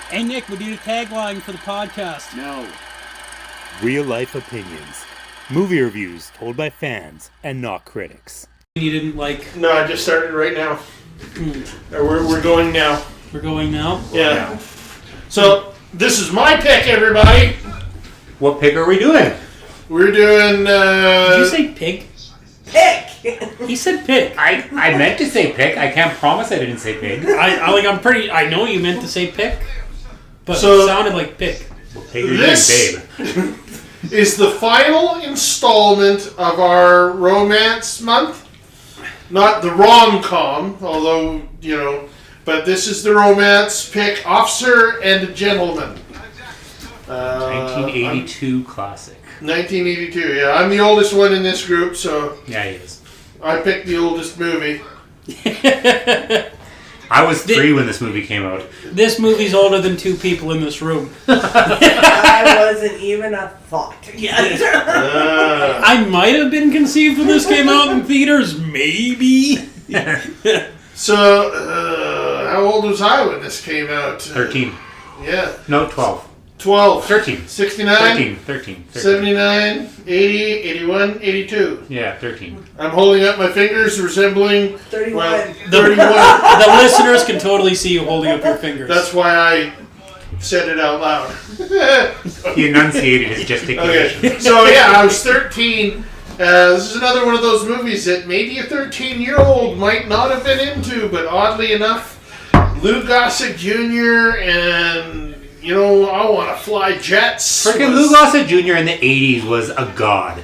Hey Nick, we need a tagline for the podcast. No. Real life opinions. Movie reviews told by fans and not critics. You didn't like... No, I just started right now. We're going now. We're going now? Yeah. So, this is my pick, everybody. What pick are we doing? We're doing... Did you say pig? Pick! He said pig. I meant to say pick. I can't promise I didn't say pig. I know you meant to say pick, but So- it sounded like pig. What pig are you This- doing, babe? is the final installment of our romance month. Not the rom-com, although, but this is the romance pick, Officer and Gentleman. 1982 classic. 1982, yeah. I'm the oldest one in this group, so Yeah, he is. I picked the oldest movie. I was 3 when this movie came out. This movie's older than 2 people in this room. I wasn't even a thought yet. I might have been conceived when this came out in theaters, maybe. So, how old was I when this came out? 13. Yeah. No, 12. 12. 13. 69. 13. 79, 80, 81, 82. Yeah, 13. I'm holding up my fingers, resembling 31. well, 31. The listeners can totally see you holding up your fingers. That's why I said it out loud. He enunciated his gesticulation. Okay, so yeah, I was 13. This is another one of those movies that maybe a 13-year-old might not have been into, but oddly enough, Lou Gossett Jr. and, I Want to Fly Jets. Freaking Lou Gossett Jr. in the 80s was a god.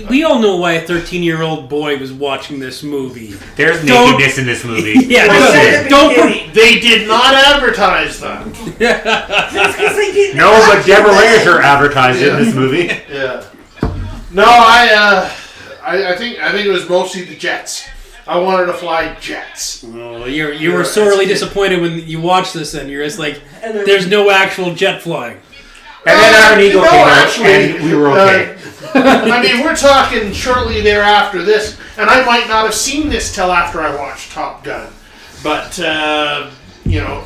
We all know why a 13-year-old boy was watching this movie. There's Don't- nakedness in this movie. Yeah, Well, don't... They did not advertise that. That's 'cause they didn't No, but have Deborah to. Winger advertised it in this movie. Yeah. No, I think it was mostly the Jets. I wanted to fly jets. Oh, you were sorely disappointed when you watched this and you're just like, And then- there's no actual jet flying. And then Iron Eagle no, came out, actually, and we were okay. I mean, we're talking shortly thereafter this, and I might not have seen this till after I watched Top Gun. But,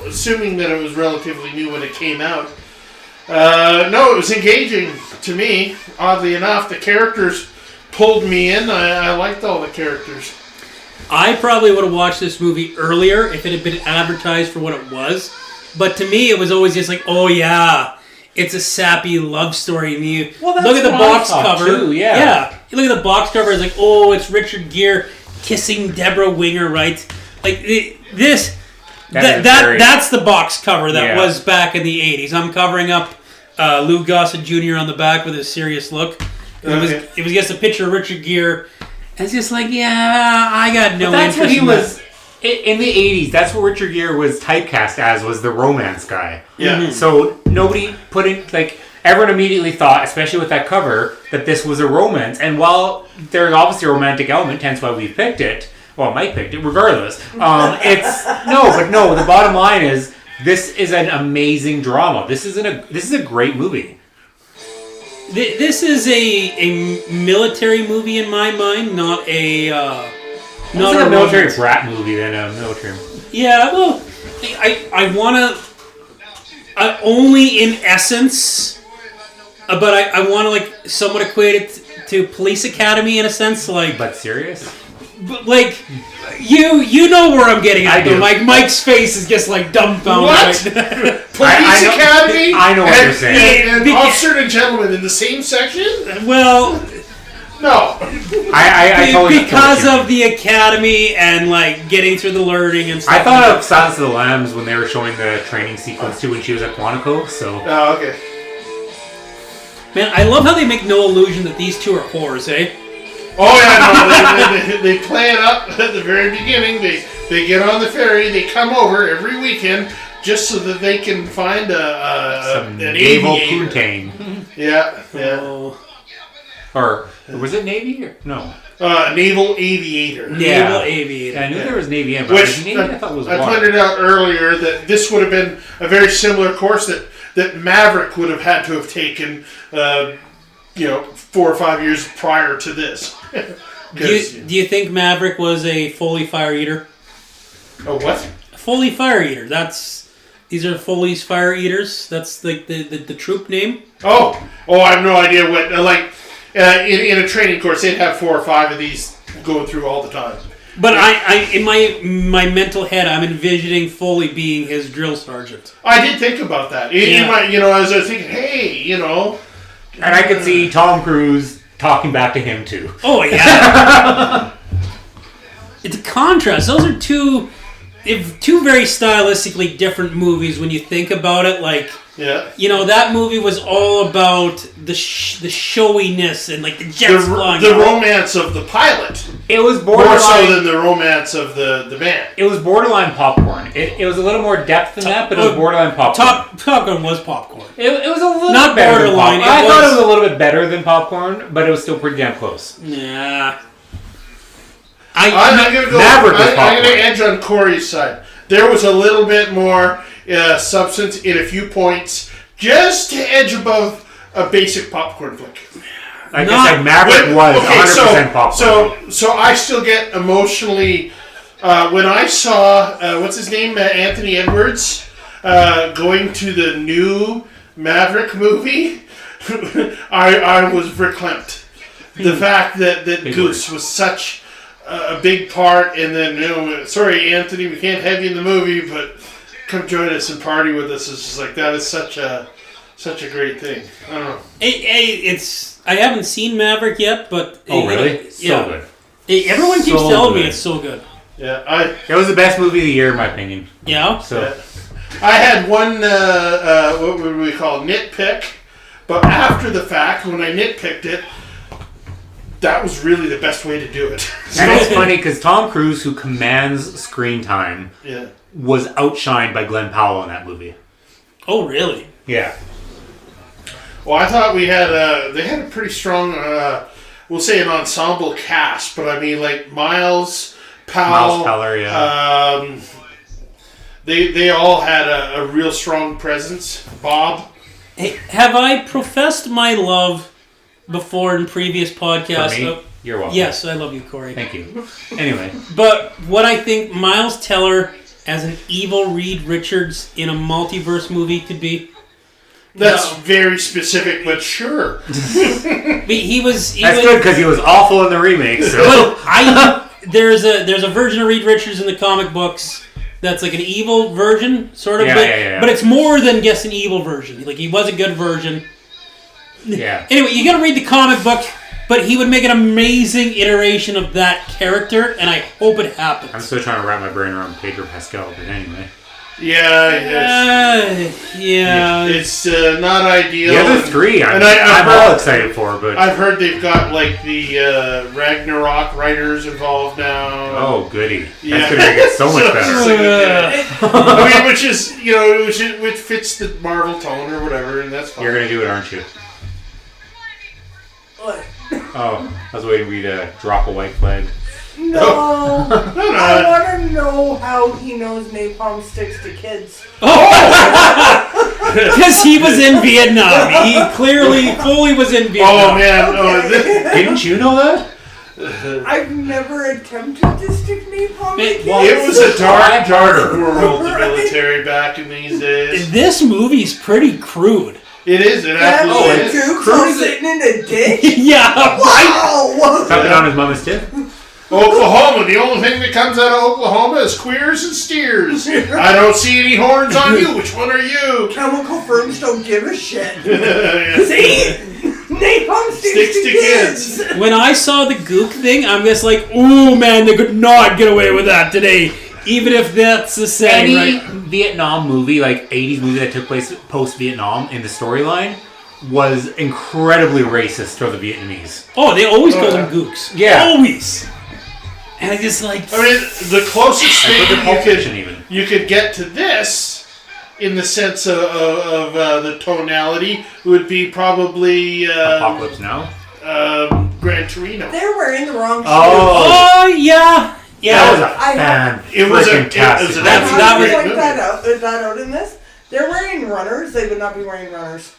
assuming that it was relatively new when it came out, no, it was engaging to me, oddly enough. The characters pulled me in. I liked all the characters. I probably would have watched this movie earlier if it had been advertised for what it was. But to me, it was always just like, oh yeah, it's a sappy love story. And you Well, that's look at the what I box thought, cover. too, yeah. You look at the box cover, it's like, oh, it's Richard Gere kissing Deborah Winger, right? Like that's the box cover that was back in the 80s. I'm covering up Lou Gossett Jr. on the back with his serious look. Okay. It was just a picture of Richard Gere. And it's just like, yeah, I got no That's interest what he in was... In the 80s, that's what Richard Gere was typecast as, was the romance guy. Yeah. So nobody put in... everyone immediately thought, especially with that cover, that this was a romance. And while there's obviously a romantic element, hence why we picked it... Well, Mike picked it, regardless. The bottom line is, this is an amazing drama. This is a great movie. This is a military movie in my mind, not a Not a military brat movie than a military. Yeah, well, I want to only in essence, but I want to like somewhat equate it to Police Academy in a sense, like. But serious? But like, you know where I'm getting I at. do. Though. Mike's face is just like dumbfounded. What? Right? Police know- Academy? I know what you're saying. And Officer and Gentleman in the same section? Well, No. I totally because of the academy and like getting through the learning and stuff. I thought of Silence of the Lambs when they were showing the training sequence too when she was at Quantico, so... Oh, okay. Man, I love how they make no illusion that these two are whores, eh? Oh, yeah, no, they play it up at the very beginning. They get on the ferry, they come over every weekend just so that they can find Some an naval aviator. poontang. Yeah. Oh. Or, was it Navy? Or, no. Naval aviator. Naval aviator. I knew there was Navy in, but Which Navy I thought was I water. pointed out earlier that this would have been a very similar course that Maverick would have had to have taken, 4 or 5 years prior to this. Do you think Maverick was a Foley fire eater? Oh, what? A Foley fire eater. That's These are Foley's Fire Eaters. That's like the troop name. Oh, I have no idea what in a training course they'd have 4 or 5 of these going through all the time. But I in my mental head, I'm envisioning Foley being his drill sergeant. I did think about that. In my, as I was thinking, hey, And I could see Tom Cruise talking back to him too. Oh yeah. It's a contrast. Those are two very stylistically different movies when you think about it. Like, yeah, that movie was all about the showiness and like the jets flying. The romance of the pilot. It was More borderline. so than the romance of the band. It was borderline popcorn. It was a little more depth than that, but it was borderline popcorn. Top Gun was popcorn. It was a little Not bit better borderline, Than popcorn. it I thought was- it was a little bit better than popcorn, but it was still pretty damn close. Nah. I'm going to go. Maverick was I'm going popcorn. to edge on Corey's side. There was a little bit more substance in a few points, just to edge above a basic popcorn flick. Like Not- I said, Maverick was 100% popcorn. So I still get emotionally when I saw what's his name, Anthony Edwards, going to the new Maverick movie. I was verklempt. The fact that Goose was such a big part, and then sorry Anthony, we can't have you in the movie, but come join us and party with us. It's just like that is such a great thing. I don't know. I haven't seen Maverick yet, but Oh, really? Yeah. So good. Everyone keeps So telling me good. it's so good. Yeah, It was the best movie of the year, in my opinion. Yeah. So I had one what would we call nitpick, but after the fact, when I nitpicked it, that was really the best way to do it. And it's funny because Tom Cruise, who commands screen time, Yeah. was outshined by Glenn Powell in that movie. Oh, really? Yeah. Well, I thought they had a pretty strong, we'll say an ensemble cast, but I mean like Miles Powell, Miles Teller, yeah. They all had a real strong presence. Bob. Hey, have I professed my love before in previous podcasts? For me, you're welcome. Yes, I love you, Corey. Thank you. Anyway, But what I think Miles Teller as an evil Reed Richards in a multiverse movie could be. That's No. very specific, but sure. But he was. that's good because he was awful in the remake. So But there's a version of Reed Richards in the comic books that's like an evil version, sort of. Yeah, but, yeah. but it's more than just an evil version. Like, he was a good version. yeah. Anyway, you gotta read the comic book, but he would make an amazing iteration of that character, and I hope it happens. I'm still trying to wrap my brain around Pedro Pascal, but anyway. Yeah, Yeah. it's not ideal. The other three, I'm I've all heard- excited for, but I've heard they've got like the Ragnarok writers involved now. oh goody, Yeah. that's gonna make it so much So- better. I mean, which is which fits the Marvel tone or whatever, and that's fine. You're gonna do it, aren't you? What? Oh, I was waiting for you to drop a white flag. No. I want to know how he knows napalm sticks to kids. Because he was in Vietnam. He clearly fully was in Vietnam. Oh man, Didn't you know that? I've never attempted to stick napalm to kids. it was a dark Harder. world, the military back in these days. This movie's pretty crude. It is. It That absolutely was is. Gooks all sitting in a ditch? Yeah. Wow! Something on his mama's tip. Oklahoma, the only thing that comes out of Oklahoma is queers and steers. I don't see any horns on you. Which one are you? Chemical firms don't give a shit. Yeah. See? Napalm sticks to kids. When I saw the Gook thing, I'm just like, ooh, man, they could not get away with that today. Even if that's the same, Any right? Vietnam movie, like 80s movie that took place post-Vietnam in the storyline, was incredibly racist for the Vietnamese. Oh, they always call them Gooks. Yeah. Always. And I just like... I mean, the closest Like thing with the Pulp Fiction, even. you could get to this, in the sense of the tonality, would be probably Apocalypse Now. Gran Torino. They're wearing the wrong shoes. Oh, yeah. That Yeah. was a It was a- fan-freaking-tastic it was an movie. I that want was- to point that out in this. They're wearing runners. They would not be wearing runners.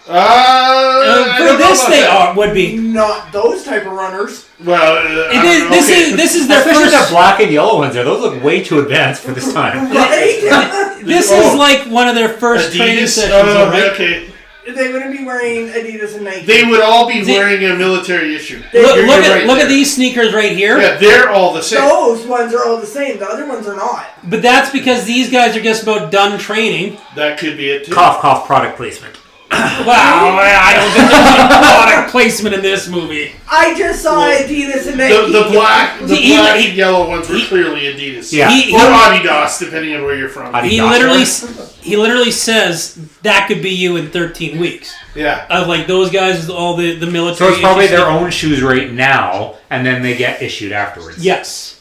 I For don't know this, about they that. would be. Not those type of runners. Well, This is their Especially first. the black and yellow ones there. Those look way too advanced for this time. Right? This is like one of their first training Adidas. sessions, Oh, right? okay. They wouldn't be wearing Adidas and Nike. They would all be wearing a military issue. Look, You're look right at there. these sneakers right here. Yeah, they're all the same. Those ones are all the same. The other ones are not. But that's because these guys are just about done training. That could be it too. Cough, cough, product placement. Wow, I don't think there's any product placement in this movie. I just saw Adidas and Nike. The black and He- yellow ones were clearly Adidas. Yeah. He- Or Adidas, depending on where you're from. Adidas. He literally says that could be you in 13 weeks. Yeah. Of like those guys, all the military. So it's probably issues. their own shoes right now, and then they get issued afterwards. Yes.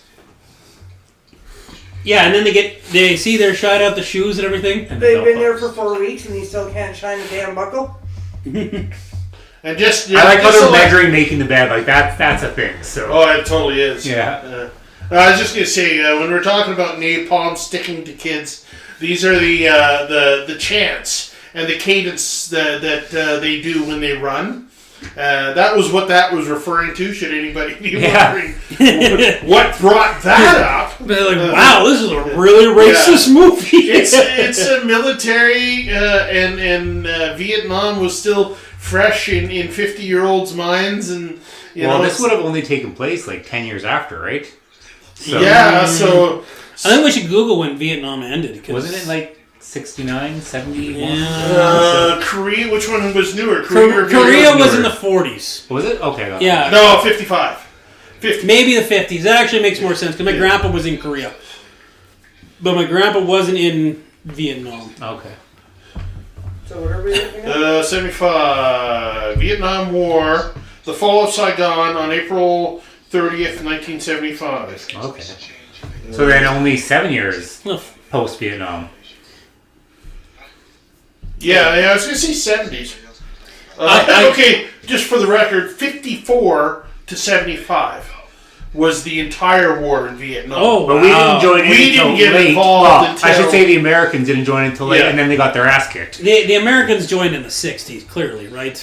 Yeah, and then they see they're shine out the shoes and everything. They've been there for 4 weeks and he still can't shine a damn buckle. And just I like how just they're so like- measuring making the bed. Like that's a thing. So Oh, it totally is. Yeah. I was just gonna say when we're talking about napalm sticking to kids, these are the chants and the cadence that they do when they run. That was what that was referring to. Should anybody be wondering what brought that up? They're like, wow, this is a really racist movie. It's a military, and Vietnam was still fresh in 50-year-olds' minds, and this would have only taken place like 10 years after, right? So, yeah. So I think we should Google when Vietnam ended. 'Cause wasn't it like 69, 71? Yeah. Korea, which one was newer? Korea, or Korea Vietnam? was in the 40s. Was it? Okay. got it. Yeah. No, 55. 50. Maybe the 50s. That actually makes more sense because my grandpa was in Korea. But my grandpa wasn't in Vietnam. Okay. So what are we looking at? 75. Vietnam War. The fall of Saigon on April 30th, 1975. Okay. So then only 7 years Well, post Vietnam. Yeah, I was going to say 70s. I- Okay, just for the record, 54 to 75 was the entire war in Vietnam. Oh, But we wow. didn't join in We until didn't get late. involved Well, until- I should say the Americans didn't join until late, Yeah. and then they got their ass kicked. The Americans joined in the 60s, clearly, right?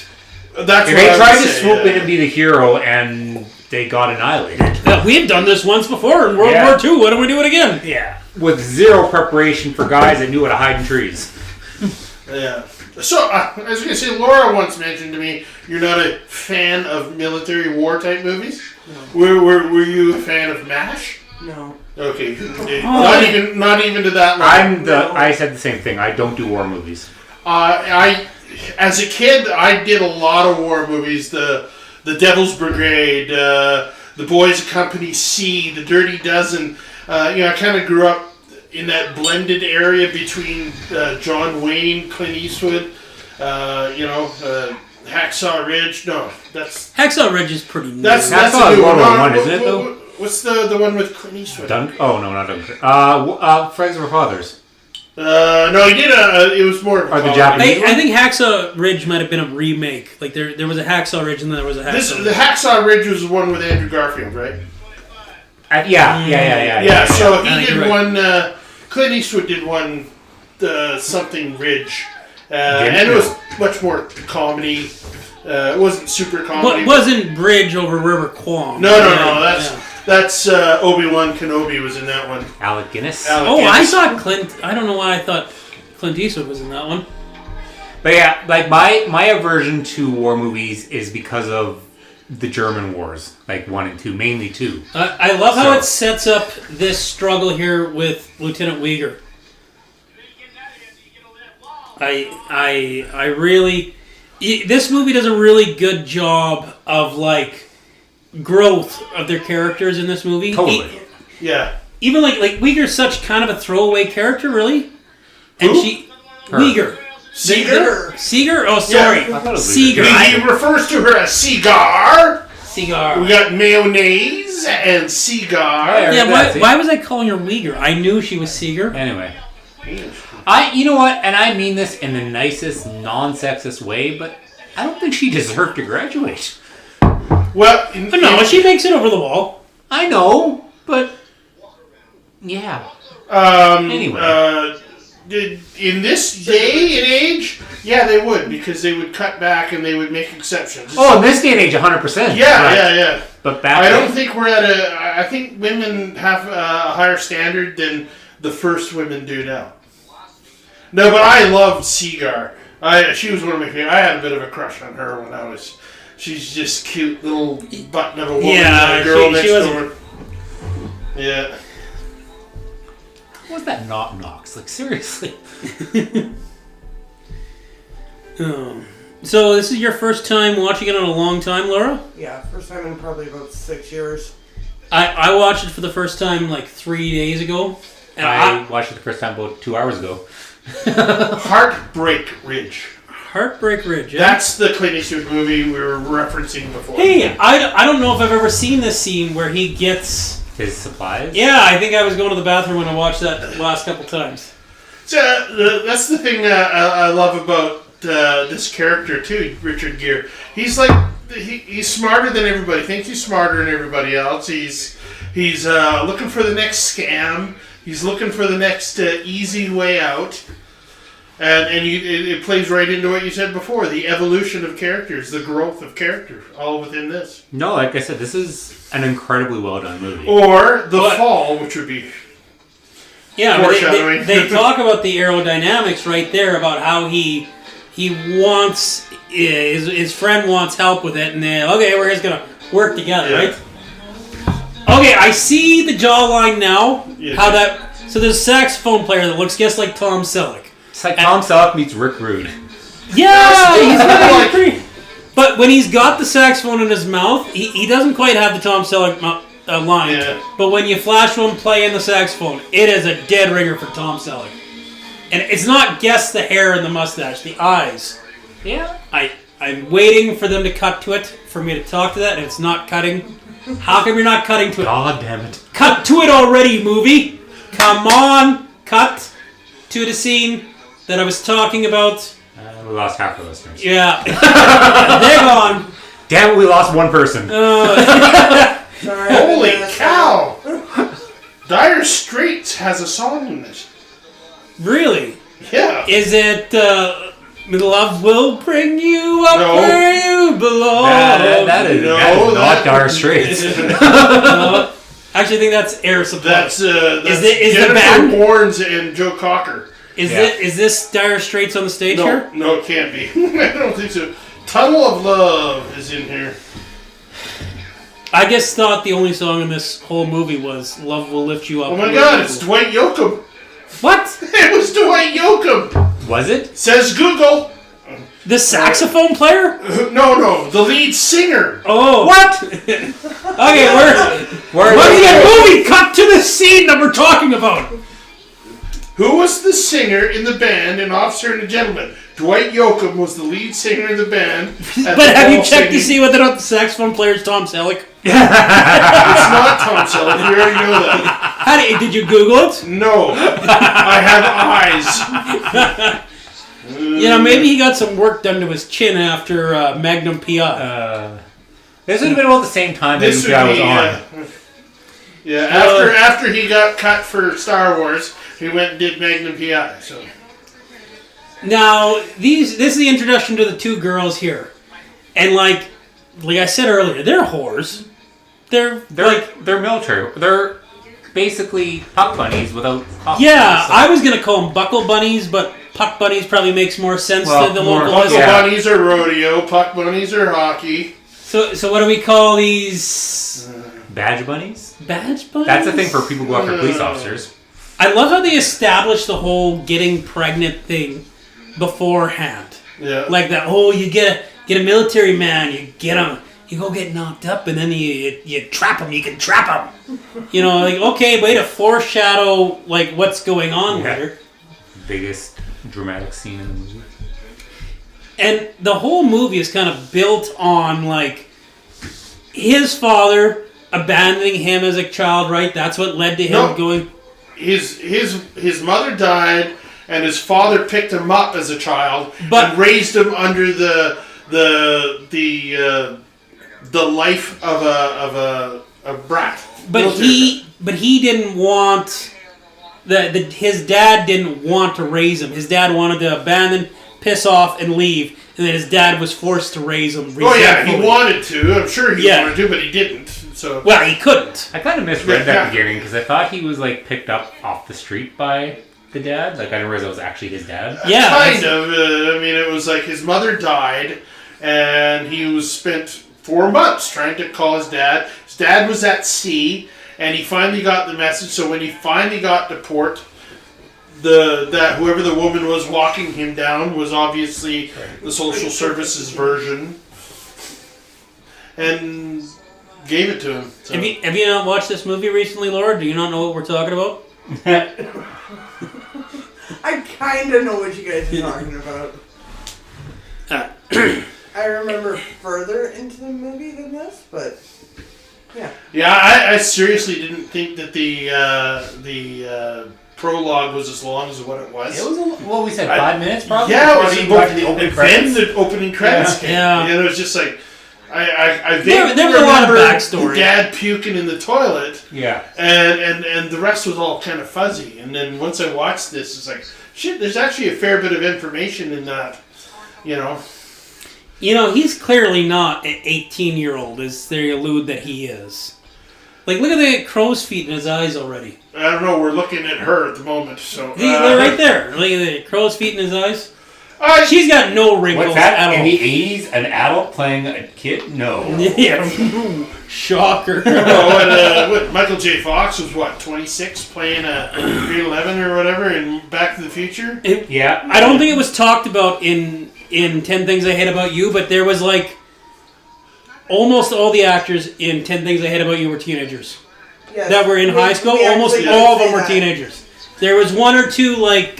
That's They what I tried would to say, swoop in and be the hero, and they got annihilated. Yeah, we've done this once before in World Yeah. War II. Why don't we do it again? Yeah. With zero preparation for guys that knew how to hide in trees. Yeah. So, I was going to say, Laura once mentioned to me, you're not a fan of military war type movies? No. Were you a fan of MASH? No. Okay. Not even to that level. I said the same thing. I don't do war movies. As a kid, I did a lot of war movies. The Devil's Brigade, The Boys of Company C, The Dirty Dozen. I kind of grew up in that blended area between John Wayne, Clint Eastwood, Hacksaw Ridge. No, that's Hacksaw Ridge is pretty new. that's Hacksaw a is new World War No, One, isn't it, though? What's the one with Clint Eastwood? Oh, no, not Dunkirk. Friends of Our Fathers. No, he did it was more of a Or the comedy. Japanese- I think Hacksaw Ridge might have been a remake. Like there was a Hacksaw Ridge and then there was a Hacksaw The Hacksaw Ridge was the one with Andrew Garfield, right? Yeah. So he I think did you're right. one. Clint Eastwood did one. Something Ridge, and Yeah. it was much more comedy. It wasn't super comedy. What wasn't Bridge over River Kwong? No. Yeah. That's Obi-Wan Kenobi was in that one. Alec Guinness. Alec Oh, I Guinness. thought Clint. I don't know why I thought Clint Eastwood was in that one. But yeah, like my aversion to war movies is because of the German wars, like 1 and 2, mainly 2. I love how So- it sets up this struggle here with Lieutenant Uyghur. I really. This movie does a really good job of like growth of their characters in this movie. Totally. Yeah. Even like Uyghur's such kind of a throwaway character, really. And Who? Her. Uyghur. Seeger? Seeger? Oh, sorry. I thought it was Seeger. Uyghur. He refers to her as Seagar. Seeger. We got mayonnaise and Seagar. Yeah, That's it. why was I calling her Uyghur? I knew she was Seeger. Anyway. You know what, and I mean this in the nicest, non-sexist way, but I don't think she deserved to graduate. Well, But no, she makes it over the wall. I know, but yeah. Anyway. Anyway. In this day and age, Yeah, they would, because they would cut back and they would make exceptions. Oh, in this day and age, 100%. Yeah. But back I then, don't think we're at I think women have a higher standard than the first women do now. No, but I loved Seagar. She was one of my favorite. I had a bit of a crush on her when I was. She's just cute little button of a woman. Yeah, and a girl she next was- door. Yeah. what was that Knox? Like, seriously. Oh. So this is your first time watching it in a long time, Laura? Yeah, first time in probably about 6 years. I watched it for the first time like 3 days ago. And I watched it the first time about 2 hours ago. Heartbreak Ridge. Heartbreak Ridge. Yeah? That's the Clint Eastwood movie we were referencing before. Hey, I don't know if I've ever seen this scene where he gets... His supplies? Yeah, I think I was going to the bathroom when I watched that last couple times. So, that's the thing I love about this character too, Richard Gere. He's like he's smarter than everybody. Thinks he's smarter than everybody else. He's looking for the next scam. He's looking for the next easy way out. And it plays right into what you said before, the evolution of characters, the growth of characters, all within this. No, like I said, this is an incredibly well done movie. Or The Fall, which would be... Yeah, but Foreshadowing. they talk about the aerodynamics right there, about how he wants... His friend wants help with it, and then, okay, we're just going to work together, Yeah. right? Okay, I see the jawline now. Yeah. How that... So there's a saxophone player that looks just like Tom Selleck. It's like Tom Selleck meets Rick Rude. Yeah, he's Like- pretty. But when he's got the saxophone in his mouth, he doesn't quite have the Tom Selleck line. Yeah. But when you flash him playing the saxophone, it is a dead ringer for Tom Selleck. And it's not just the hair and the mustache, the eyes. Yeah. I'm waiting for them to cut to it for me to talk to that, and it's not cutting. How come you're not cutting to it? God damn it. Cut to it already, movie! Come on! Cut to the scene that I was talking about. We lost half our listeners. Yeah. They're gone. Damn it, we lost one person. Sorry, Holy I've been cow! Dire Straits has a song in this. Really? Yeah. Is it Love Will Bring You Up No. Where You Belong? That is not that- Dire Straits. No. Actually, I think that's Air Supply. That's Is the Jennifer band- Warnes and Joe Cocker. Is Yeah. is this Dire Straits on the stage here? No, it can't be. I don't think so. Tunnel of Love is in here. I just thought the only song in this whole movie was Love Will Lift You Up. Oh my Where God, You it's Belong. Dwight Yoakam. What? It was Dwight Yoakam. Was it? Says Google. The saxophone player? No, the lead singer. Oh. What? Okay, we're... Where What is that movie? Cut to the scene that we're talking about. Who was the singer in the band in Officer and a Gentleman? Dwight Yoakam was the lead singer in the band. But have you checked to see whether or not the saxophone player is Tom Selleck? It's not Tom Selleck. We already know that. Did you Google it? No. I have eyes. You know, maybe he got some work done to his chin after Magnum PI. This would have been about the same time that This would I was be, on. yeah, after he got cut for Star Wars, he went and did Magnum PI. So Now, this is the introduction to the two girls here. And like I said earlier, they're whores. They're They're military. They're basically puck bunnies without puck. yeah, I was going to call them buckle bunnies, but puck bunnies probably makes more sense Well, to the more- local Buckle listener. Yeah. bunnies are rodeo, puck bunnies are hockey. So what do we call these? Badge bunnies? Badge bunnies? That's a thing for people who go after police officers. I love how they established the whole getting pregnant thing beforehand. Yeah. Like that, you get a military man, you get him, you go get knocked up, and then you trap him, you can trap him. You know, like, okay, way to foreshadow, like, what's going on Yeah. later. Biggest dramatic scene in the movie. And the whole movie is kind of built on, like, his father abandoning him as a child, right? That's what led to him No. going... His mother died, and his father picked him up as a child But- and raised him under the life of a brat. But Military he didn't want... His dad didn't want to raise him. His dad wanted to abandon piss off and leave, and then his dad was forced to raise him. Oh yeah, he resentfully. wanted to. I'm sure he Yeah. wanted to, but he didn't. So Well, he couldn't. I kind of misread that Yeah. beginning because I thought he was like picked up off the street by the dad. Like I didn't realize it was actually his dad. Yeah, kind of. I mean, it was like his mother died, and he was spent 4 months trying to call his dad. His dad was at sea, and he finally got the message. So when he finally got to port, that whoever the woman was walking him down was obviously the social services version, and gave it to him. So. Have you not watched this movie recently, Laura? Do you not know what we're talking about? I kind of know what you guys are talking about. I remember further into the movie than this, but yeah. Yeah, I seriously didn't think that the prologue was as long as what it was. It was what we said, 5 minutes probably. Yeah, it before was we and got to the opening then credits. the opening credits came. Yeah. And it was just like I There vaguely was a lot of remember backstory. Dad puking in the toilet, Yeah. and the rest was all kind of fuzzy. And then once I watched this, it's like shit. There's actually a fair bit of information in that, you know. You know, he's clearly not an 18-year-old, as they allude that he is. Like, look at the crow's feet in his eyes already. I don't know. We're looking at her at the moment, so They're right there. Look at the crow's feet in his eyes. I, She's got no wrinkles What's that? at In all. the 80s, an adult playing a kid? No. Yeah. Shocker. what, Michael J. Fox was what 26 playing a grade 11 or whatever in Back to the Future. Yeah. I don't think it was talked about in 10 Things I Hate About You, but there was like almost all the actors in 10 Things I Hate About You were teenagers Yes. that were in high school. We Almost actually all of did them were say that. teenagers. There was one or two like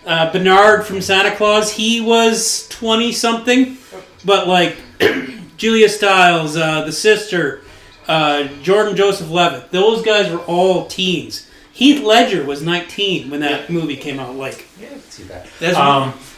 Bernard from Santa Claus. He was 20 something, but like Julia Stiles, the sister, Jordan Joseph Levitt, those guys were all teens. Heath Ledger was 19 when that movie came out. Like, Yeah, I can see that. that's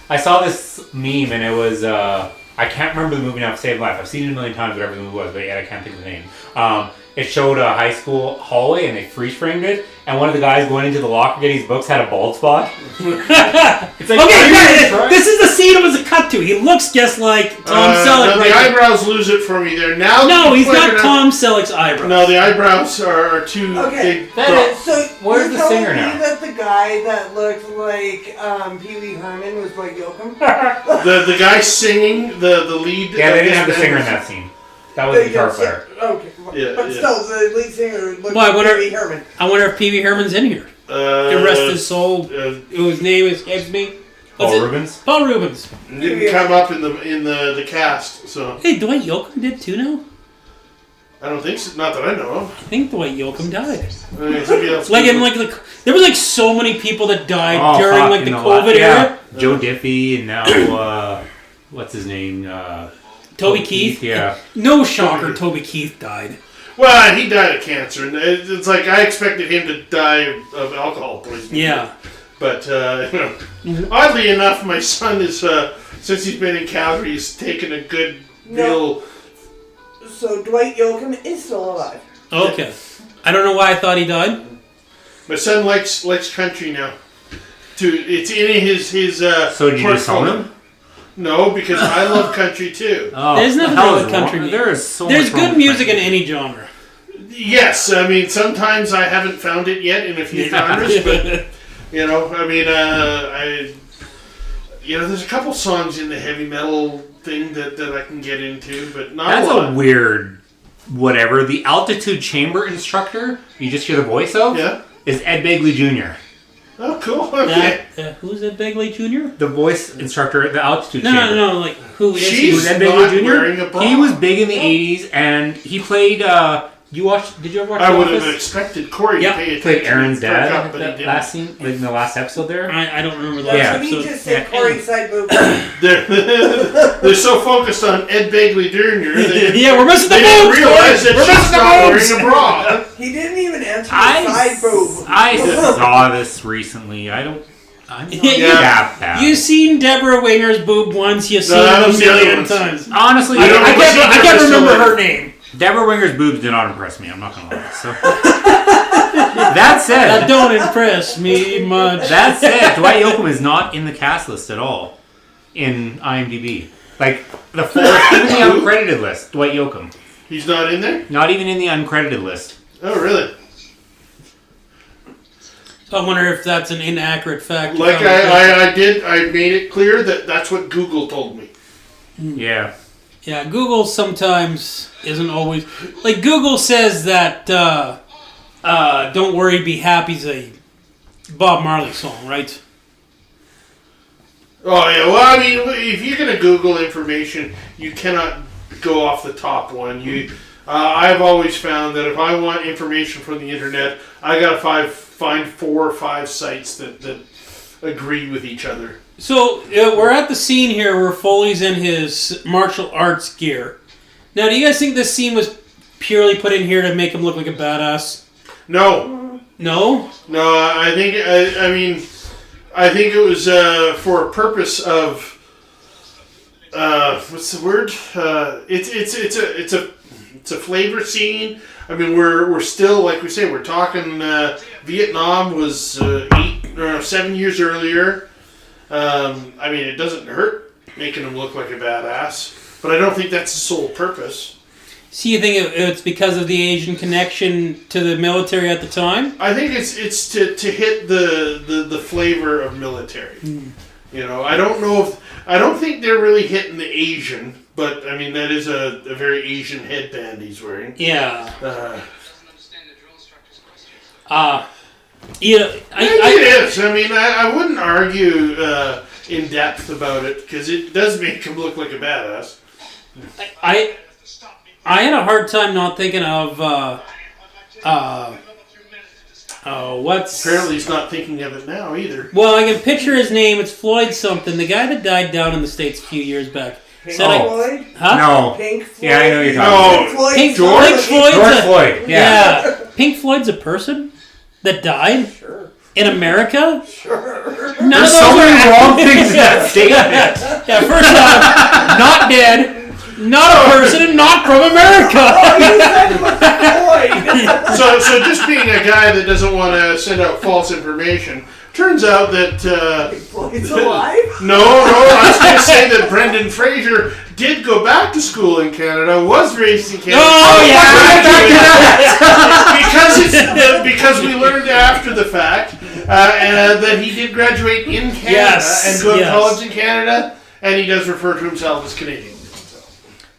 I saw this meme and it was I can't remember the movie now to save life. I've seen it a million times, whatever the movie was, but yet I can't think of the name. It showed a high school hallway and they freeze framed it, and one of the guys going into the locker getting his books had a bald spot. It's like, okay, are you yeah, trying- this is the scene it was a cut to. He looks just like Tom Selleck. The right now. eyebrows lose it for me there. Now No, he's like got enough- Tom Selleck's eyebrows. No, the eyebrows are too Okay. big. That is- So Where's you're the telling singer me now? that the guy that looked like Pee Wee Herman was Dwight Yoakam? The guy singing the lead. Yeah, of they didn't this have the band singer in was- that scene. That was the guitar player. Okay, Yeah, but yeah. still, the lead singer looked Well, I like wonder- Pee Wee Herman. I wonder if Pee Wee Herman's in here. The rest of his soul, whose name escapes me. What's Paul it? Rubens. Paul Rubens. didn't come up in the cast, so Hey, Dwight Yoakam did too now? I don't think so. Not that I know of. I think Dwight Yoakam died. I mean, somebody else Like could- in like there was like so many people that died Oh, during fuck, like the you know what? COVID Yeah. era. Joe Diffie and now what's his name? Toby Keith. Yeah. No shocker, Toby Keith died. Well, he died of cancer, and it's like I expected him to die of alcohol poisoning. Yeah. But oddly enough, my son is since he's been in Calgary, he's taken a good deal. So Dwight Yoakam is still alive. Okay. I don't know why I thought he died. My son likes country now. It's in his So did you just portfolio. own him? No, because I love country too. Oh, There's nothing the hell wrong is with country wrong- music. There is so There's much wrong good with music in country. any genre. Yes, I mean sometimes I haven't found it yet in a few genres, but you know, I mean, there's a couple songs in the heavy metal thing that I can get into, but not That's a lot. a weird whatever. The altitude chamber instructor, you just hear the voice of, Yeah. is Ed Begley Jr. Oh, cool. Okay. Who's that Begley Jr.? The voice instructor at the altitude No, chamber. no, like who is She's he? He was Ed not Begley wearing a Jr. bra. He was big in the 80s, and he played. Did you ever watch I The would have Office? expected Corey Yeah. to pay He attention. played Aaron's and perk dad up, at but he that didn't. last scene, like in the last episode there. I don't remember that Yeah. Can you episode. just say Yeah. Corey's side boob? They're so focused on Ed Begley Jr. Yeah, we're missing the They didn't boobs, realize that Corey. We're she's missing the not boobs. wearing a bra. He didn't even answer the side boob. I saw this recently. I'm not Yeah. that bad. You've seen Deborah Winger's boob once. You've seen that it a was the other million ones. times. Honestly, I don't know I what can't, she I can't did remember so her name. Deborah Winger's boobs did not impress me. I'm not gonna lie. So that That said, don't impress me much. Dwight Yoakam is not in the cast list at all. in IMDb. Like the fourth, even the uncredited list. Dwight Yoakam, He's not in there? not even in the uncredited list. Oh, really? I wonder if that's an inaccurate fact. Like I made it clear that that's what Google told me. Yeah. Yeah, Google sometimes isn't always like Google says that "Don't Worry, Be Happy's a Bob Marley song, right? Oh yeah, well I mean, if you're gonna Google information, you cannot go off the top one. I've always found that if I want information from the internet, I gotta find 4 or 5 sites that agree with each other. So we're at the scene here where Foley's in his martial arts gear. Now, do you guys think this scene was purely put in here to make him look like a badass? No, No? I think I think it was for a purpose of what's the word? It's a flavor scene. I mean, we're still, like we say, we're talking. Vietnam was 7 years earlier. I mean, it doesn't hurt making him look like a badass, but I don't think that's the sole purpose. So you think it's because of the Asian connection to the military at the time? I think it's to hit the flavor of military. You know, I don't think they're really hitting the Asian, but I mean that is a very Asian headband he's wearing. Yeah. It is. I mean, I wouldn't argue in depth about it because it does make him look like a badass. I had a hard time not thinking of what's... Apparently he's not thinking of it now either. Well, I can picture his name. It's Floyd something. The guy that died down in the States a few years back. Pink Said Floyd? Huh? No. Pink Floyd? Yeah, I know you're No. talking Pink Floyd? Pink George Floyd's George Floyd. Yeah. Pink Floyd's a person that died Sure. in America? Sure. None There's of so those many are wrong things in that statement. Yeah, first off, not dead, not a person, and not from America. So just being a guy that doesn't want to send out false information, turns out that Floyd's alive? no, I was going to say that Brendan Fraser did go back to school in Canada, was raised in Canada. Oh, because we learned after the fact that he did graduate in Canada and go to college in Canada, and he does refer to himself as Canadian.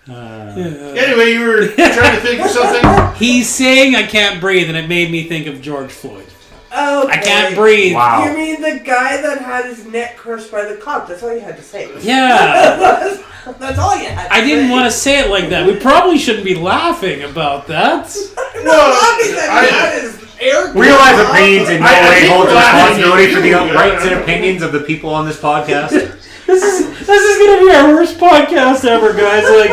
Anyway, you were trying to think of something? He's saying I can't breathe, and it made me think of George Floyd. Okay. I can't breathe. Wow. You mean the guy that had his neck crushed by the cop? That's all you had to say. Yeah. That's all you had to say. I didn't want to say it like that. We probably shouldn't be laughing about that. I'm not laughing at that is air Real life opinions in no I way think hold we're laughing responsibility at for the you. rights and opinions of the people on this podcast. This is gonna be our worst podcast ever, guys. Like,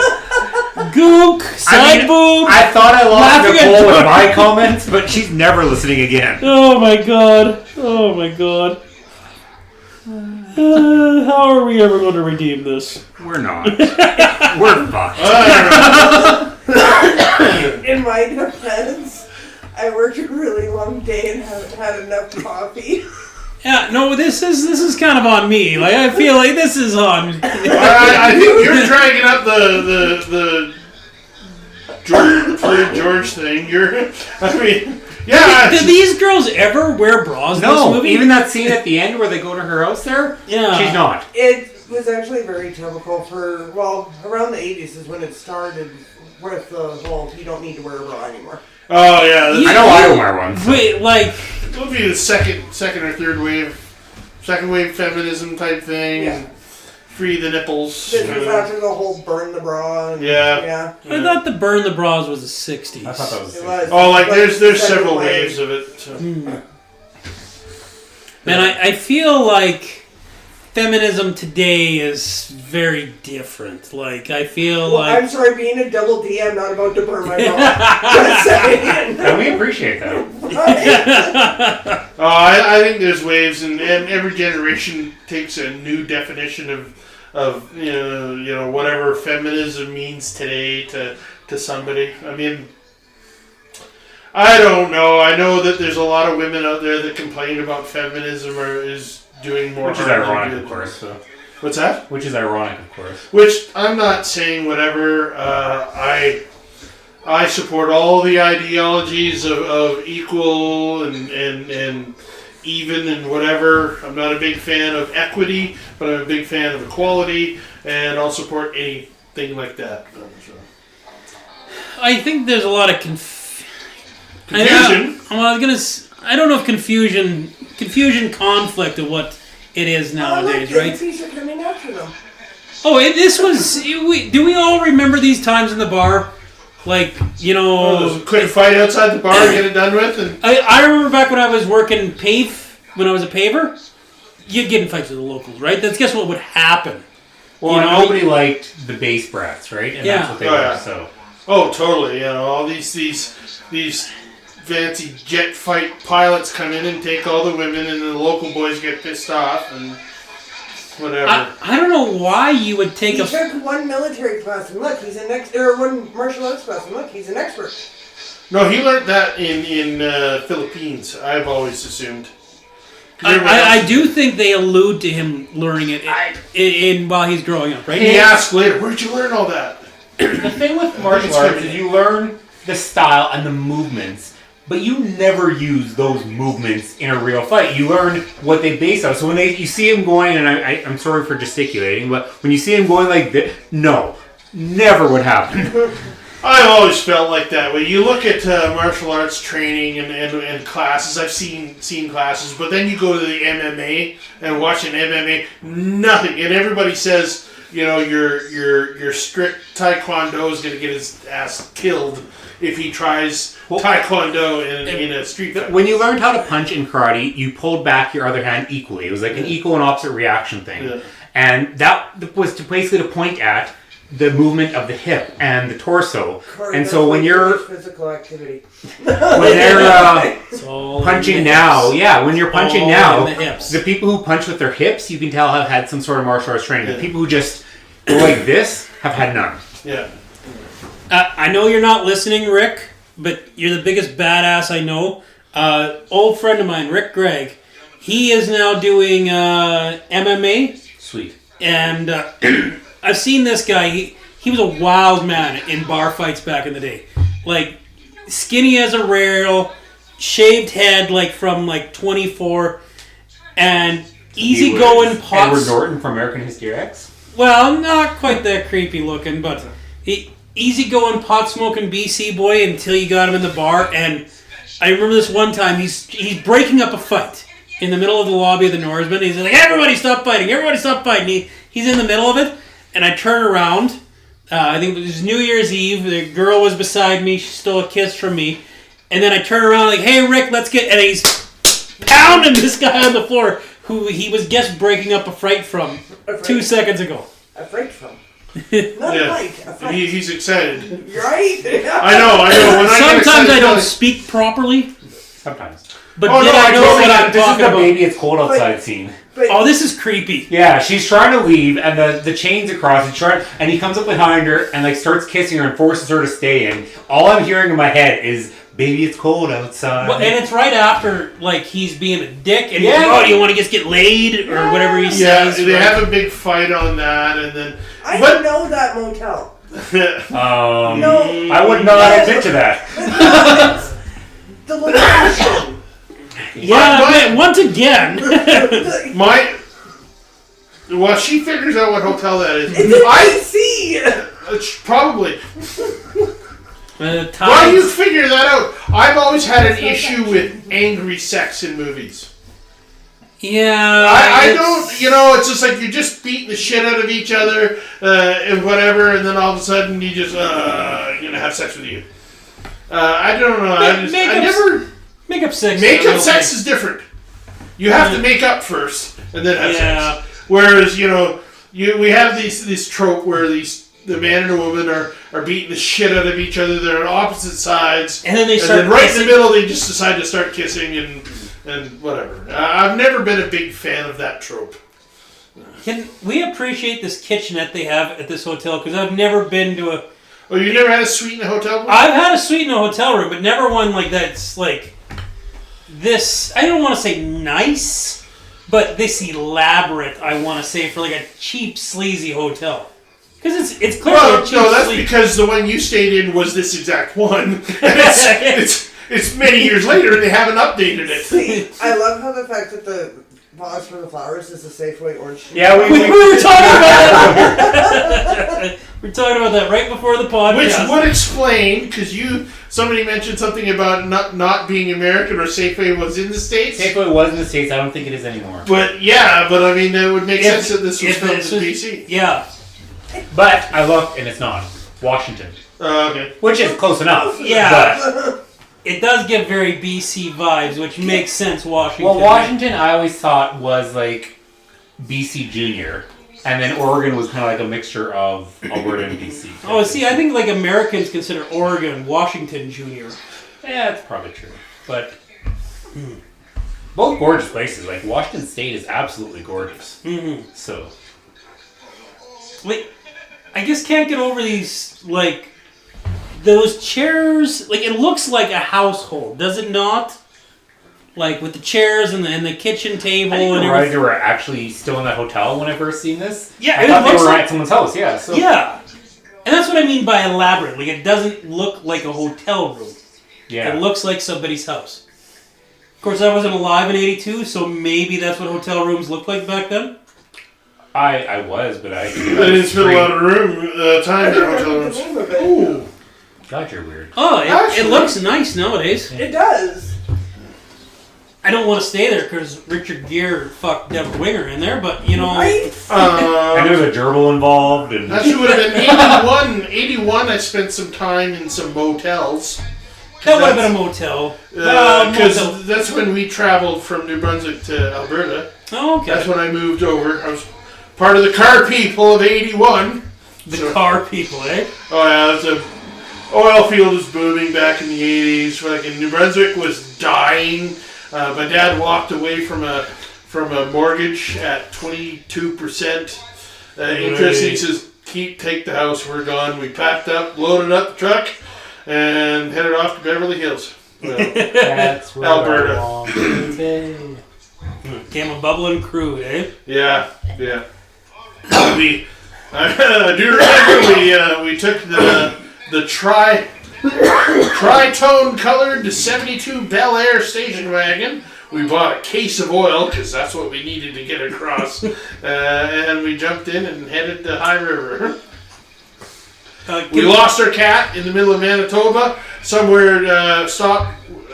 gook, side boob. I thought I lost Laughing at Nicole with George. my comments, but she's never listening again. Oh my god. Oh my god. How are we ever going to redeem this? We're not. We're fucked. In my defense, I worked a really long day and haven't had enough coffee. Yeah, no, this is kind of on me. Like, I feel like this is on. I think you're dragging up the George thing. Did these girls ever wear bras in this No, movie? even that scene at the end where they go to her house there, Yeah. she's not. It was actually very typical for, well, around the 80s is when it started with the whole, you don't need to wear a bra anymore. Oh yeah, I know I don't wear one. So. Wait, like, it would be the second or third wave, second wave feminism type thing. Yeah. Free the nipples. This was after the whole burn the bra. And, Yeah. I thought the burn the bras was the 60s. I thought that was. It was. Oh, like there's second several wave. waves of it. So. Man, I feel like feminism today is very different. Like, I feel Well, like... I'm sorry, being a double D, I'm not about to burn my bra. Just saying. And we appreciate that. Oh, I think there's waves, and every generation takes a new definition of you know whatever feminism means today to somebody. I mean, I don't know. I know that there's a lot of women out there that complain about feminism or is doing more Which is harm than ironic, good. of course. So. What's that? Which is ironic, of course. Which I'm not saying whatever. I support all the ideologies of equal and even and whatever. I'm not a big fan of equity, but I'm a big fan of equality, and I'll support anything like that. I think there's a lot of Confusion. I don't know if confusion, conflict of what it is nowadays, right? These are coming after them. Oh, do we all remember these times in the bar? Like, you know... Quick fight outside the bar, get it done with, and... I remember back when I was working when I was a paver, you'd get in fights with the locals, right? Guess what would happen? Well, You know, nobody liked the base brats, right? And Yeah. that's what they Oh, were, yeah. so... Oh, totally. You know, all these fancy jet fight pilots come in and take all the women, and the local boys get pissed off and whatever. I don't know why you would take He a... took one military class and look, he's an or one martial arts class and look, he's an expert. No, he learned that in Philippines. I've always assumed. I do think they allude to him learning it while he's growing up, right? He asked later, "Where'd you learn all that?" The thing with martial arts is you learn the style and the movements, but you never use those movements in a real fight. You learn what they base on. So when you see him going, and I'm sorry for gesticulating, but when you see him going like this, no, never would happen. I've always felt like that way. You look at martial arts training and classes. I've seen classes, but then you go to the MMA and watch an MMA, nothing, and everybody says, you know, your strict Taekwondo is going to get his ass killed if he tries Taekwondo in a street fight. When you learned how to punch in karate, you pulled back your other hand equally. It was like an equal and opposite reaction thing. Yeah. And that was basically to point at the movement of the hip and the torso. Corey, And so when you're physical activity. when they're It's all punching in the now, hips. yeah, when you're punching All now, in the hips. the people who punch with their hips, you can tell have had some sort of martial arts training. The people who just go like this have had none. Yeah. I know you're not listening, Rick, but you're the biggest badass I know. Old friend of mine, Rick Gregg, he is now doing MMA, Sweet. and I've seen this guy. He was a wild man in bar fights back in the day. Like, skinny as a rail, shaved head like from like 24, and easygoing Edward pots. Norton from American History X. Well, not quite that creepy looking, but easygoing pot smoking BC boy until you got him in the bar. And I remember this one time he's breaking up a fight in the middle of the lobby of the Norseman. He's like, "Everybody stop fighting! Everybody stop fighting!" He's in the middle of it, and I turn around. I think it was New Year's Eve. The girl was beside me. She stole a kiss from me, and then I turn around like, "Hey, Rick, let's get." And he's pounding this guy on the floor who he was just breaking up a fight from 2 seconds ago. A fight from. Not a fight. A fight. He's excited. You're right? I know. When I get Sometimes excited, I don't speak properly, Sometimes. but Oh, then no, I I know totally what get I'm it. This is talking the about. baby it's cold outside scene. But Oh, this is creepy. Yeah, she's trying to leave, and the chain's across, and he comes up behind her and like starts kissing her and forces her to stay. And all I'm hearing in my head is, "Baby, it's cold outside." Well, and it's right after, like, he's being a dick, and he's Yeah. like, "Oh, do you want to just get laid?" Or whatever he Yeah, says. they right? have a big fight on that, and then. I But know that motel. I would not admit to that. It's the location. Yeah, My- man, once again. Well, she figures out what hotel that is. It's in DC. Probably. Tides. Why do you figure that out? I've always had an issue with angry sex in movies. Yeah. I it's- don't, you know, it's just like you're just beating the shit out of each other and whatever, and then all of a sudden you just, gonna have sex with you. I don't know. I never. Make-up sex. Make-up sex is different. You have to make up first and then have Yeah. sex. Whereas, you know, we have this trope where the man and a woman are beating the shit out of each other. They're on opposite sides. And then they and start then right kissing. in the middle, they just decide to start kissing and whatever. I've never been a big fan of that trope. Can we appreciate this kitchenette they have at this hotel? Because I've never been to a... Oh, you never had a suite in a hotel before? I've had a suite in a hotel room, but never one like that's like this. I don't want to say nice, but this elaborate, I want to say, for like a cheap, sleazy hotel. Because it's clearly Well, a cheap, no, that's sleazy... because the one you stayed in was this exact one. And it's many years later and they haven't updated it. See, I love how the fact that the pause for the flowers is the Safeway orange. Yeah, We were talking about that. We were talking about that right before the podcast. Which would explain, because somebody mentioned something about not being American or Safeway was in the States. Safeway was in the States. I don't think it is anymore. But yeah, it would make sense that this was if filmed in this was- BC. Yeah. But I looked, and it's not. Washington. Okay. Which is close enough. Yeah. But, It does give very BC vibes, which makes sense, Washington. well, Washington I always thought was like BC Junior. And then Oregon was kind of like a mixture of Alberta and BC. Oh, see, I think like Americans consider Oregon Washington Junior. Yeah, that's probably true. But both gorgeous places. Like Washington State is absolutely gorgeous. Mm-hmm. So Like, I just can't get over these, like, those chairs. Like, it looks like a household, does it not? Like, with the chairs and the kitchen table I didn't and realize everything. they were actually still in that hotel when I first seen this. Yeah, I it thought they looks were like- at someone's house. Yeah. So Yeah. And that's what I mean by elaborate. Like, it doesn't look like a hotel room. yeah. It looks like somebody's house. Of course, I wasn't alive in '82, so maybe that's what hotel rooms looked like back then. I was, but I didn't spend a lot of time in hotel rooms. Name of it. Ooh. God, you're weird. Oh, it Actually- looks nice nowadays. It does. I don't want to stay there because Richard Gere fucked Deborah Winger in there, but, you know... Right? And there's a gerbil involved, and Actually would have been 81. 81, I spent some time in some motels. That would have been a motel. Because Motel. that's when we traveled from New Brunswick to Alberta. Oh, okay. That's when I moved over. I was part of the car people of 81. The car people, eh? Oh yeah, that's a oil field was booming back in the 80s. Fucking New Brunswick was dying. My dad walked away from a mortgage at 22% interest. He says, "Take the house. We're gone." We packed up, loaded up the truck, and headed off to Beverly Hills. Well, that's where Alberta. I want to be. Came a bubbling crude, eh? yeah. I do remember we took the tritone colored 72 Bel Air station wagon. We bought a case of oil because that's what we needed to get across, and we jumped in and headed to High River. We lost our cat in the middle of Manitoba. Somewhere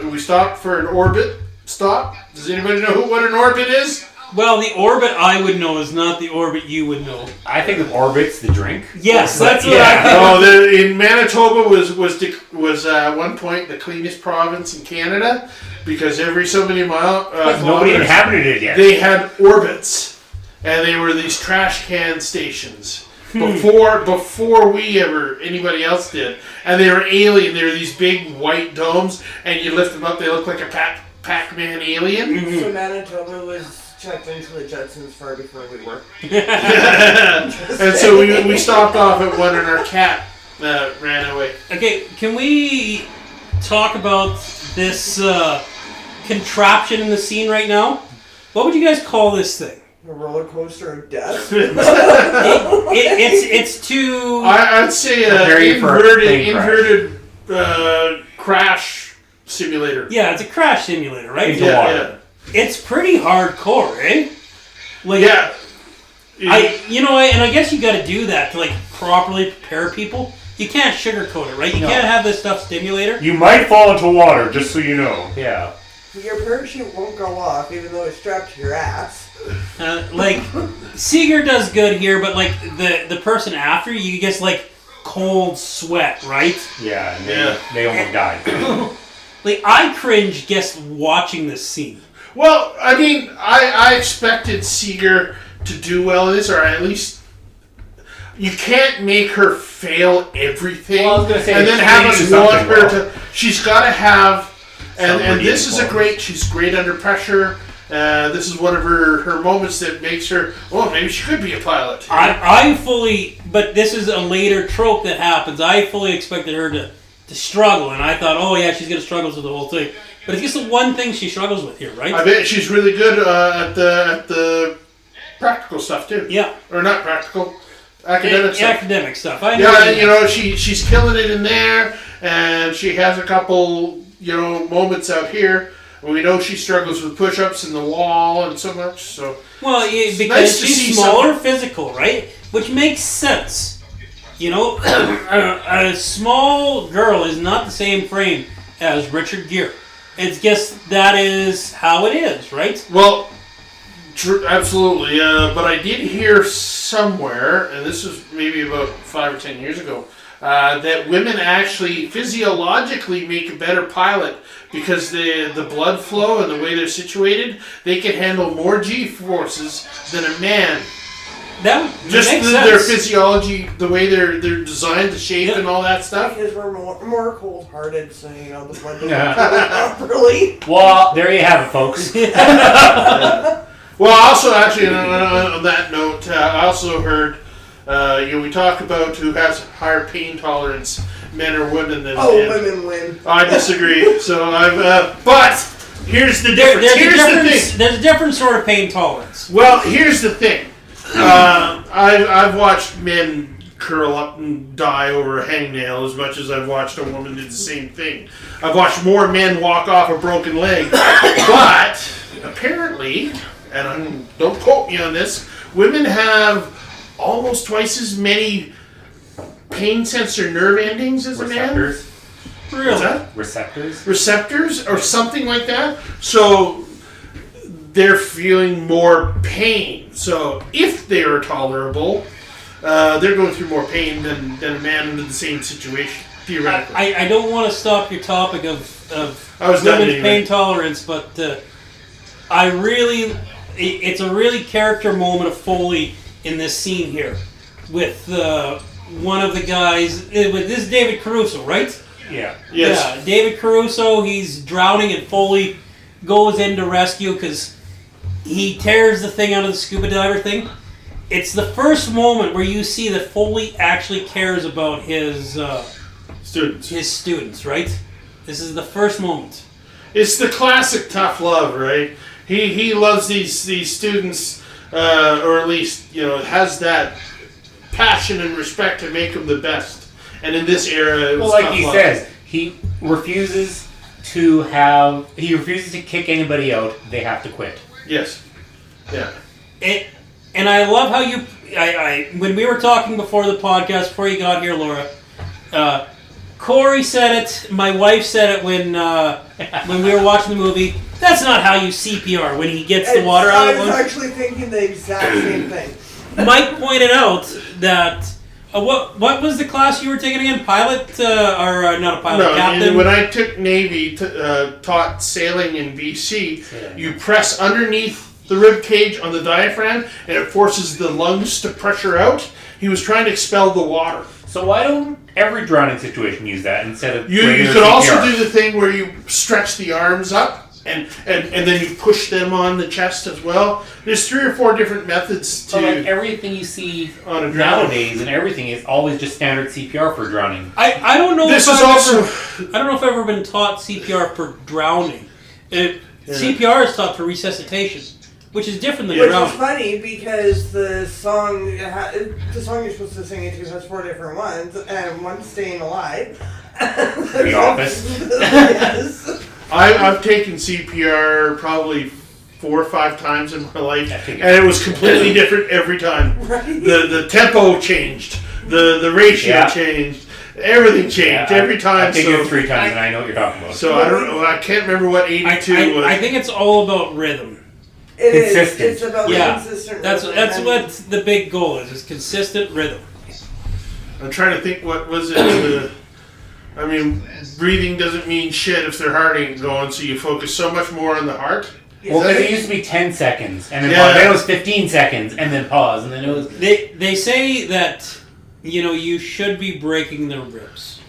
we stopped for an orbit stop. Does anybody know what an orbit is? Well, the orbit I would know is not the orbit you would know. I think of Orbit's the drink. Yes, But, that's what yeah. I think. In Manitoba was at one point the cleanest province in Canada because every so many Nobody kilometers, inhabited it yet. they had orbits, and they were these trash can stations before anybody else did, and they were alien. They were these big white domes, and you lift them up, they look like a Pac-Man alien. So Manitoba was checked into the Jetsons far before we were. And so we stopped off at one, and our cat ran away. Okay, can we talk about this contraption in the scene right now? What would you guys call this thing? A roller coaster of death. It's too... I'd say Prepare you for a plane inverted crash simulator. Yeah, it's a crash simulator, right? Into water. It's pretty hardcore, eh? Like, Yeah. I guess you got to do that to like properly prepare people. You can't sugarcoat it, right? You No. can't have this stuff stimulator. You might fall into water, just so you know. Yeah. Your parachute won't go off even though it's strapped to your ass. Like Seeger does good here, but like the person after you gets like cold sweat, right? Yeah, and Yeah. they almost died. Like I cringe just watching this scene. Well, I mean, I expected Seeger to do well in this, or at least you can't make her fail everything, Well, I was gonna say, and then she have needs us to do want something her well. to. She's got to have, and Somebody this is involved. she's great under pressure. This is one of her moments that makes her. Oh, maybe she could be a pilot. But this is a later trope that happens. I fully expected her to struggle, and I thought, oh yeah, she's gonna struggle through the whole thing. But it's just the one thing she struggles with here, right? I bet she's really good at the practical stuff too. Yeah. Or not practical, academic stuff. Academic stuff. I know. Yeah, you know, she's killing it in there, and she has a couple, you know, moments out here. We know she struggles with push-ups and the wall and so much. So Well, because nice to see she's smaller, some- physical, right? Which makes sense. You know, a small girl is not the same frame as Richard Gere. It's just that is how it is, right? well, absolutely. But I did hear somewhere, and this was maybe about 5 or 10 years ago, that women actually physiologically make a better pilot because the blood flow and the way they're situated, they can handle more G-forces than a man. That Just makes their sense. physiology, the way they're designed, the shape, Yeah. and all that stuff. Because we're more cold-hearted, so you know the blood doesn't Yeah. flow properly. Well, there you have it, folks. Well, also, actually, on that note, I also heard, you know, we talk about who has higher pain tolerance, men or women than Oh, men. women win. I disagree. So but here's the difference. There's a different sort of pain tolerance. Well, here's the thing. I've watched men curl up and die over a hangnail as much as I've watched a woman do the same thing. I've watched more men walk off a broken leg. But apparently, and don't quote me on this, women have almost twice as many pain sensor nerve endings as a man. Receptors. Really? What's that? Receptors. Receptors or something like that. So they're feeling more pain. So if they are tolerable, they're going through more pain than a man in the same situation, theoretically. I don't want to stop your topic of I was done women's anyway. pain tolerance, but it's a really character moment of Foley in this scene here with one of the guys. This is David Caruso, right? Yeah. Yes. Yeah, David Caruso. He's drowning, and Foley goes in to rescue because he tears the thing out of the scuba diver thing. It's the first moment where you see that Foley actually cares about his students, right? This is the first moment. It's the classic tough love, right? He loves these students, or at least, you know, has that passion and respect to make them the best. And in this era, it was Well, like tough he love. says, he refuses to kick anybody out. They have to quit. Yes. Yeah. And I love how when we were talking before the podcast, before you got here, Laura, Corey said it, my wife said it when we were watching the movie. That's not how you CPR when he gets the water out I of was him. actually thinking the exact same thing. Mike pointed out that what was the class you were taking again? Pilot or not a pilot? No, Captain. when I took Navy, taught sailing in BC, you press underneath the rib cage on the diaphragm, and it forces the lungs to pressure out. He was trying to expel the water. So why don't every drowning situation use that instead of You regular could also CPR? do the thing where you stretch the arms up and then you push them on the chest as well. There's 3 or 4 different methods So like to everything you see on a drowning. nowadays and everything is always just standard CPR for drowning. I don't know. This if is I've also I don't know if I've ever been taught CPR for drowning. CPR is taught for resuscitation, which is different than Which is drowning. funny because the song you're supposed to sing it to has 4 different ones, and one's staying alive. The Office. Yes. I've taken CPR probably 4 or 5 times in my life, I think and it was completely different every time. Right. The tempo changed, the ratio Yeah. changed, everything changed every time. I've taken So, it 3 times and I know what you're talking about. so I don't know. I can't remember what 82 was. I think it's all about rhythm. It is. Consistent. It's about Yeah, consistent. that's rhythm, that's and what the big goal is consistent rhythm. I'm trying to think what was it. I mean, breathing doesn't mean shit if their heart ain't going, so you focus so much more on the heart. Well, Yes. because it used to be 10 seconds, and then, Yeah. then it was 15 seconds, and then pause, and then it was... They say that you should be breaking their ribs.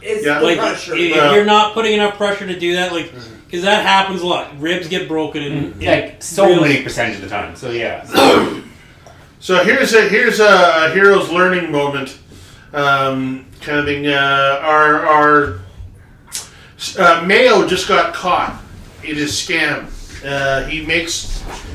It's Yeah. the Like pressure. if Well- you're not putting enough pressure to do that, like because that happens a lot. Ribs get broken in like, so real- many percentage of the time, so yeah. So here's a hero's learning moment, kind of thing. Our Mayo just got caught it is scam.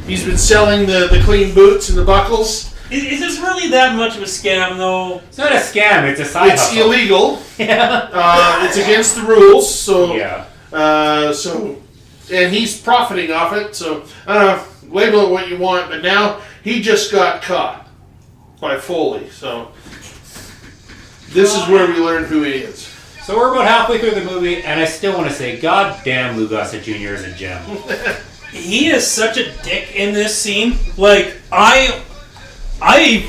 He's been selling the clean boots and the buckles. Is this really that much of a scam, though? It's not a scam. It's a side It's hustle. illegal. Yeah. It's against the rules. So Yeah. And he's profiting off it. So I don't know. Label it what you want. But now he just got caught by Foley. So this is where we learn who he is. So we're about halfway through the movie, and I still want to say, God damn, Lou Gossett Jr. is a gem. He is such a dick in this scene. Like, I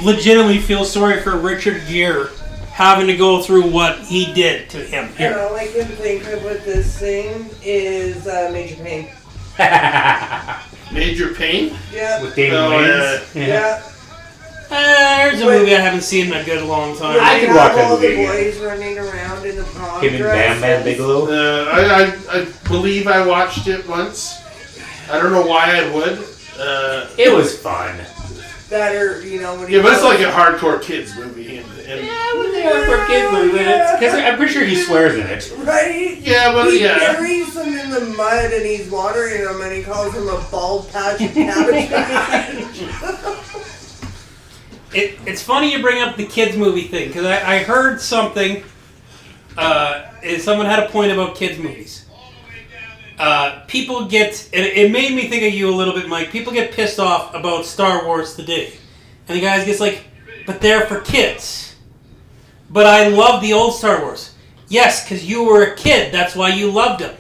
legitimately feel sorry for Richard Gere having to go through what he did to him And here. all I can think of with this scene is Major Payne. Major Payne. Yeah. With David Oh, Wayans. Yeah. There's a movie I haven't seen in a good long time. I could have watch that all movie the again. boys running around in the prom Him and Bam Bam dresses. Bigelow. I believe I watched it once. I don't know why I would. It was fun. That are, when Yeah, but it's like a hardcore kids movie. And Yeah, but they are for kids movie. Because I'm pretty sure he swears in it. Right? yeah, but He yeah. buries them in the mud and he's watering them and he calls them a bald patch of cabbage. It's funny you bring up the kids movie thing, because I heard something, someone had a point about kids movies. People get, and it made me think of you a little bit, Mike, people get pissed off about Star Wars today. And the guys gets like, but they're for kids. But I love the old Star Wars. Yes, because you were a kid, that's why you loved them.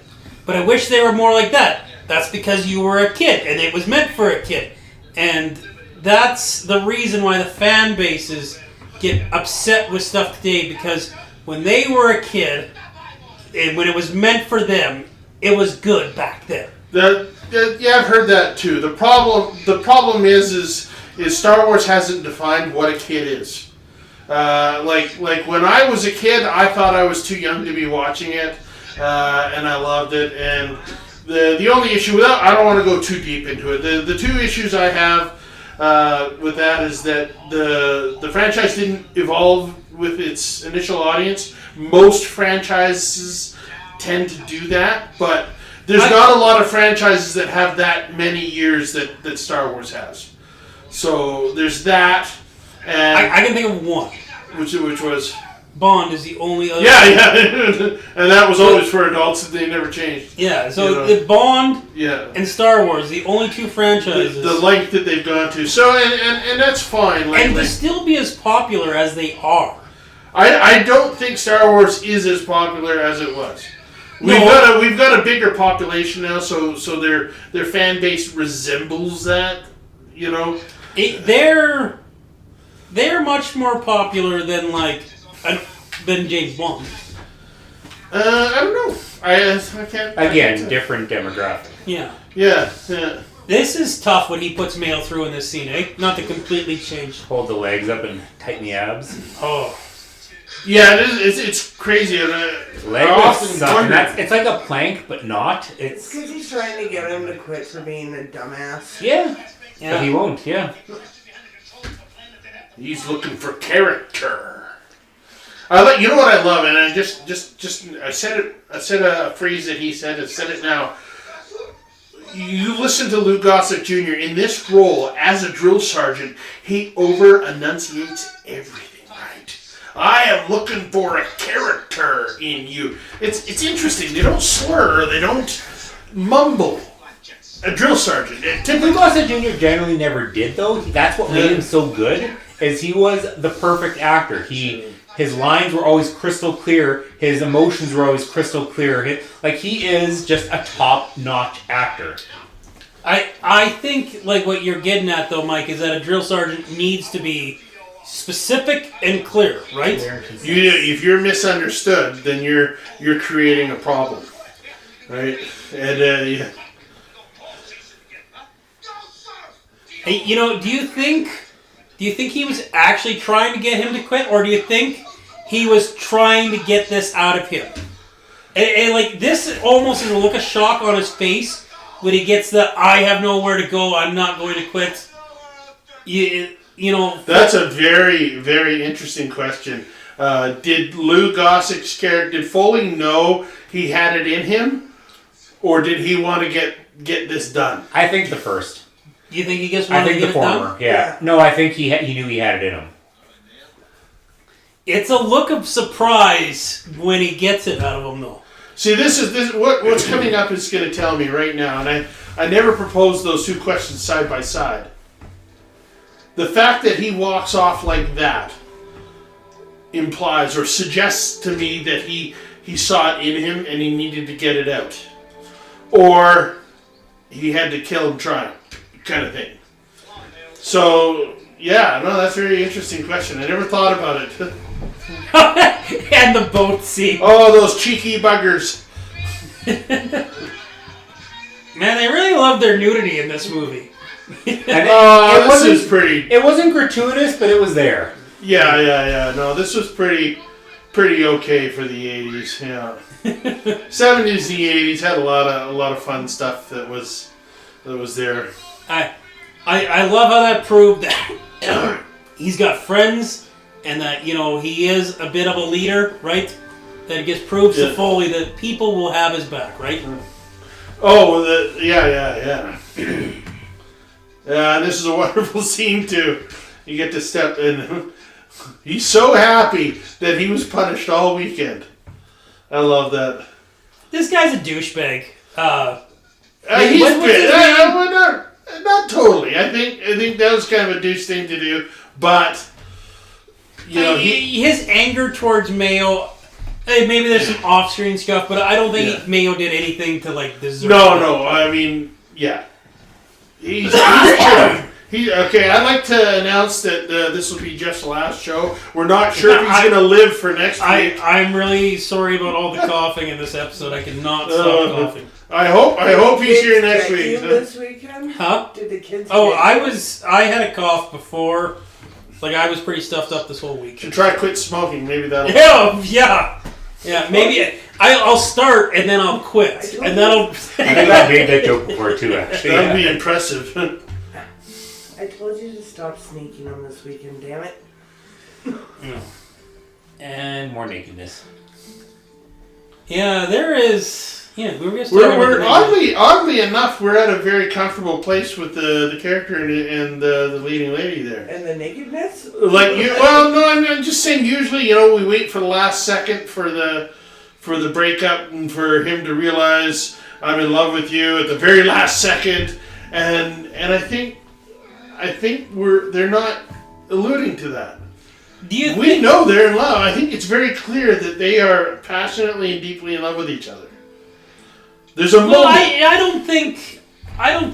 But I wish they were more like that. That's because you were a kid, and it was meant for a kid. And that's the reason why the fan bases get upset with stuff today, because when they were a kid, and when it was meant for them, it was good back then. Yeah, I've heard that too. The problem is Star Wars hasn't defined what a kid is. Like when I was a kid, I thought I was too young to be watching it, and I loved it. And the only issue with that, I don't want to go too deep into it. The two issues I have with that is that the franchise didn't evolve with its initial audience. Most franchises tend to do that, but there's not a lot of franchises that have that many years that Star Wars has. So there's that, and I can think of one. which was Bond is the only other. yeah, and that was always for adults, and they never changed. Yeah, so You know. the Bond Yeah. and Star Wars, the only two franchises. The length that they've gone to, so and that's fine. and to still be as popular as they are. I don't think Star Wars is as popular as it was. No. We've got a bigger population now, so their fan base resembles that. They're much more popular than than James Bond. I don't know. I can't. Again, different demographic. Yeah. Yeah. This is tough when he puts mail through in this scene, eh? Not to completely change. Hold the legs up and tighten the abs. Oh. Yeah, it's crazy. And Leg I would often suck. wonder. It's like a plank, but not. It's because he's trying to get him to quit for being a dumbass. Yeah. Yeah. But he won't, yeah. He's looking for character. You know what I love, and I just I said a phrase that he said. I said it now. You listen to Lou Gossett Jr. in this role as a drill sergeant. He over enunciates everything right. I am looking for a character in you. It's interesting. They don't slur. They don't mumble. A drill sergeant. Lou Gossett Jr. generally never did, though. That's what made him so good, is he was the perfect actor. His lines were always crystal clear. His emotions were always crystal clear. He is just a top-notch actor. I think what you're getting at though, Mike, is that a drill sergeant needs to be specific and clear, right? If you're misunderstood, then you're creating a problem, right? And yeah. Hey, do you think he was actually trying to get him to quit, or do you think he was trying to get this out of him? And this almost is a look of shock on his face when he gets the "I have nowhere to go, I'm not going to quit." That's a very, very interesting question. Did Lou Gossett's character, did Foley know he had it in him? or did he want to get this done? I think the first. You think he gets I one to think get the it done? former. Yeah. No, I think he knew he had it in him. It's a look of surprise when he gets it out of him, though. See, what's coming up is going to tell me right now, and I never proposed those two questions side by side. The fact that he walks off like that implies or suggests to me that he saw it in him and he needed to get it out. Or he had to kill him trying, kind of thing. So, yeah, no, that's a very interesting question. I never thought about it. And the boat scene. Oh, those cheeky buggers. Man, they really love their nudity in this movie. And This is pretty... It wasn't gratuitous, but it was there. Yeah. No, this was pretty okay for the 80s. Yeah, 70s, the 80s had a lot of fun stuff that was there. I love how that proved that he's got friends and that, you know, he is a bit of a leader, right? That it gets proved to Foley that people will have his back, right? Oh, yeah. This is a wonderful scene too. You get to step in. He's so happy that he was punished all weekend. I love that. This guy's a douchebag. He's what's his name? not totally. I think that was kind of a douche thing to do, but you know his anger towards Mayo. Hey, maybe there's some off-screen stuff, but I don't think Mayo did anything to like deserve. No. I mean, yeah. He's okay. I'd like to announce that this will be Jeff's last show. We're not sure if he's going to live for next week. I'm really sorry about all the coughing in this episode. I cannot stop coughing. I hope he's here next Did week. you this weekend? Huh? Did the kids? Oh, get I had a cough before. Like I was pretty stuffed up this whole week. Should try quit smoking. Maybe that'll. Yeah. Maybe I'll start and then I'll quit, and that'll. I think I made that joke before too. Actually, That'd be impressive. I told you to stop sneaking them this weekend. Damn it. And more nakedness. Yeah, there is. Yeah, we were just talking We're about the- oddly enough, we're at a very comfortable place with the character and the leading lady there. And the nakedness? I'm just saying. Usually, you know, we wait for the last second for the breakup and for him to realize I'm in love with you at the very last second, and I think they're not alluding to that. We know they're in love. I think it's very clear that they are passionately and deeply in love with each other. There's a moment. Well, I don't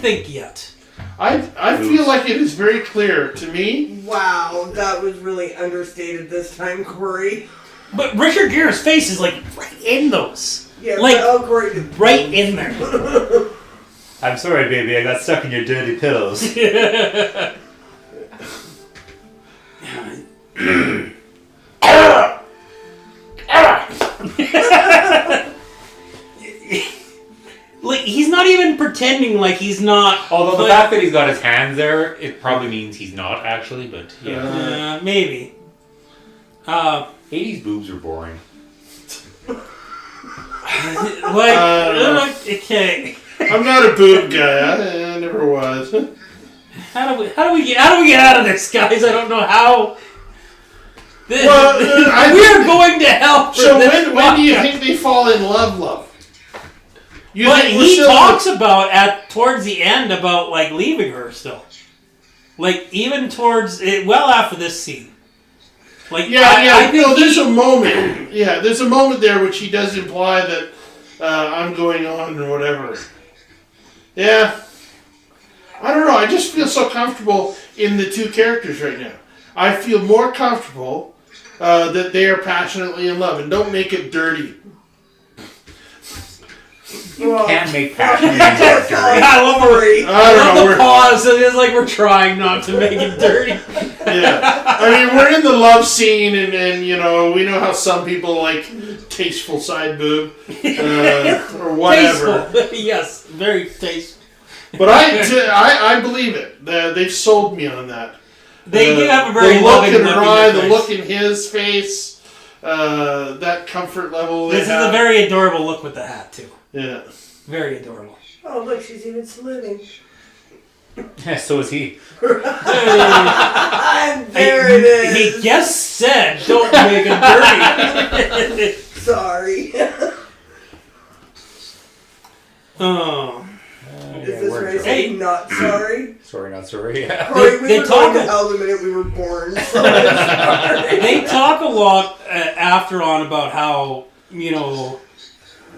think yet. I feel like it is very clear to me. Wow, that was really understated this time, Corey. But Richard Gere's face is like right in those. Yeah, like Corey did right in there. I'm sorry, baby. I got stuck in your dirty pillows. Like he's not even pretending like he's not. Although the fact that he's got his hands there, it probably means he's not actually. But yeah, maybe. 80s boobs are boring. Okay. I'm not a boob guy. I never was. How do we get out of this, guys? I don't know how. We are going to hell. So when do you think they fall in love? But he talks about towards the end about like leaving her still. Like even towards it, well after this scene. Like I think there's a moment. Yeah, there's a moment there which he does imply that I'm going on or whatever. Yeah. I don't know. I just feel so comfortable in the two characters right now. I feel more comfortable that they are passionately in love, and don't make it dirty. You can't make passion dirty. I love the know, pause. It is like we're trying not to make it dirty. Yeah, I mean we're in the love scene, and you know we know how some people like tasteful side boob or whatever. Tasteful. Yes, very tasteful. But I believe it. They've sold me on that. They do have a very the look loving in her eye, the face. look in his face, that comfort level. This is a very adorable look with the hat too. Yeah. Very adorable. Oh, look, she's even saluting. So is he. And there it is. He just said, "Don't make it dirty." Sorry. Oh, Is this where I say not sorry? Sorry, not sorry. Yeah. Corey, we They were talk- going to hell the minute we were born. So I'm sorry. they talk a lot after on about how, you know,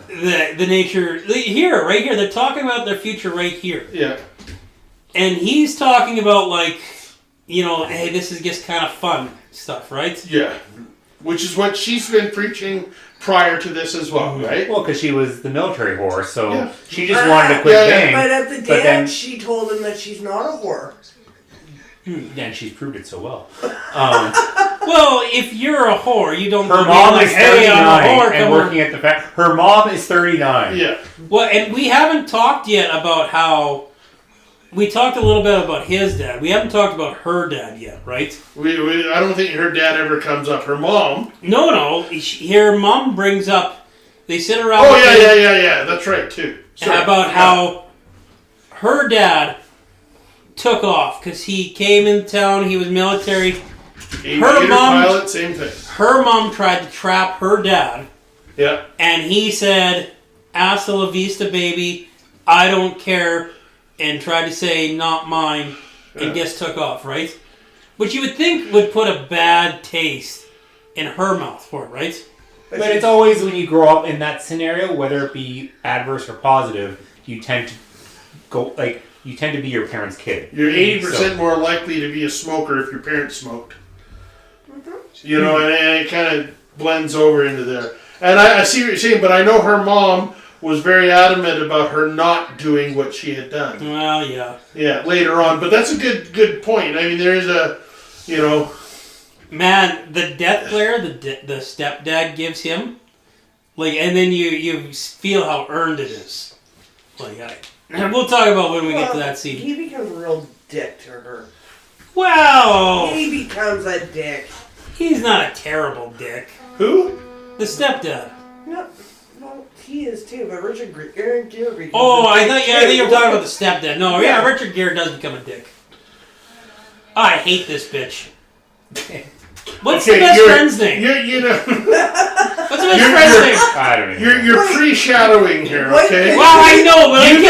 the nature here, right here. They're talking about their future right here, Yeah. and he's talking about like, you know, hey, this is just kind of fun stuff, right? Yeah. Which is what she's been preaching prior to this as well, right? Well, because she was the military whore, so Yeah. she just wanted to quit Yeah, yeah. being. But at the But then- dance, she told him that she's not a whore. And she's proved it so well. Well, if you're a whore, you don't. Her go mom like, is hey, I'm a 39 whore. and Come working at the her mom is 39. Yeah. Well, and we haven't talked yet about how. We talked a little bit about his dad. We haven't talked about her dad yet, right? I don't think her dad ever comes up. Her mom. No. Her mom brings up. They sit around. Oh, with him yeah. That's right, too. Sorry. about how her dad took off because he came in town. He was military. Aviator, mom- pilot, same thing. Her mom tried to trap her dad, Yeah. and he said, "Hasta la vista, baby. I don't care," and tried to say, "Not mine," and just took off, right? Which you would think would put a bad taste in her mouth for it, right? But it's always when you grow up in that scenario, whether it be adverse or positive, you tend to go you tend to be your parents' kid. You're 80% So- more likely to be a smoker if your parents smoked. You know, and it kind of blends over into there. And I see what you're saying, but I know her mom was very adamant about her not doing what she had done. Well, yeah. Yeah, later on. But that's a good point. I mean, there is a, you know... Man, the death glare the stepdad gives him, like, and then you feel how earned it is. Like, we'll talk about when we get to that scene. He becomes a real dick to her. Wow, He becomes a dick. he's not a terrible dick. Who? The stepdad. No, well, he is too, but Richard Gere becomes Oh, a I dick thought you too. were talking about the stepdad. No, yeah, Yeah. Richard Gere does become a dick. I hate this bitch. What's the best friend's name? You know, What's the best friend's you're- name? I don't even know. you're pre-shadowing here, Wait, okay? Well, I know, but I You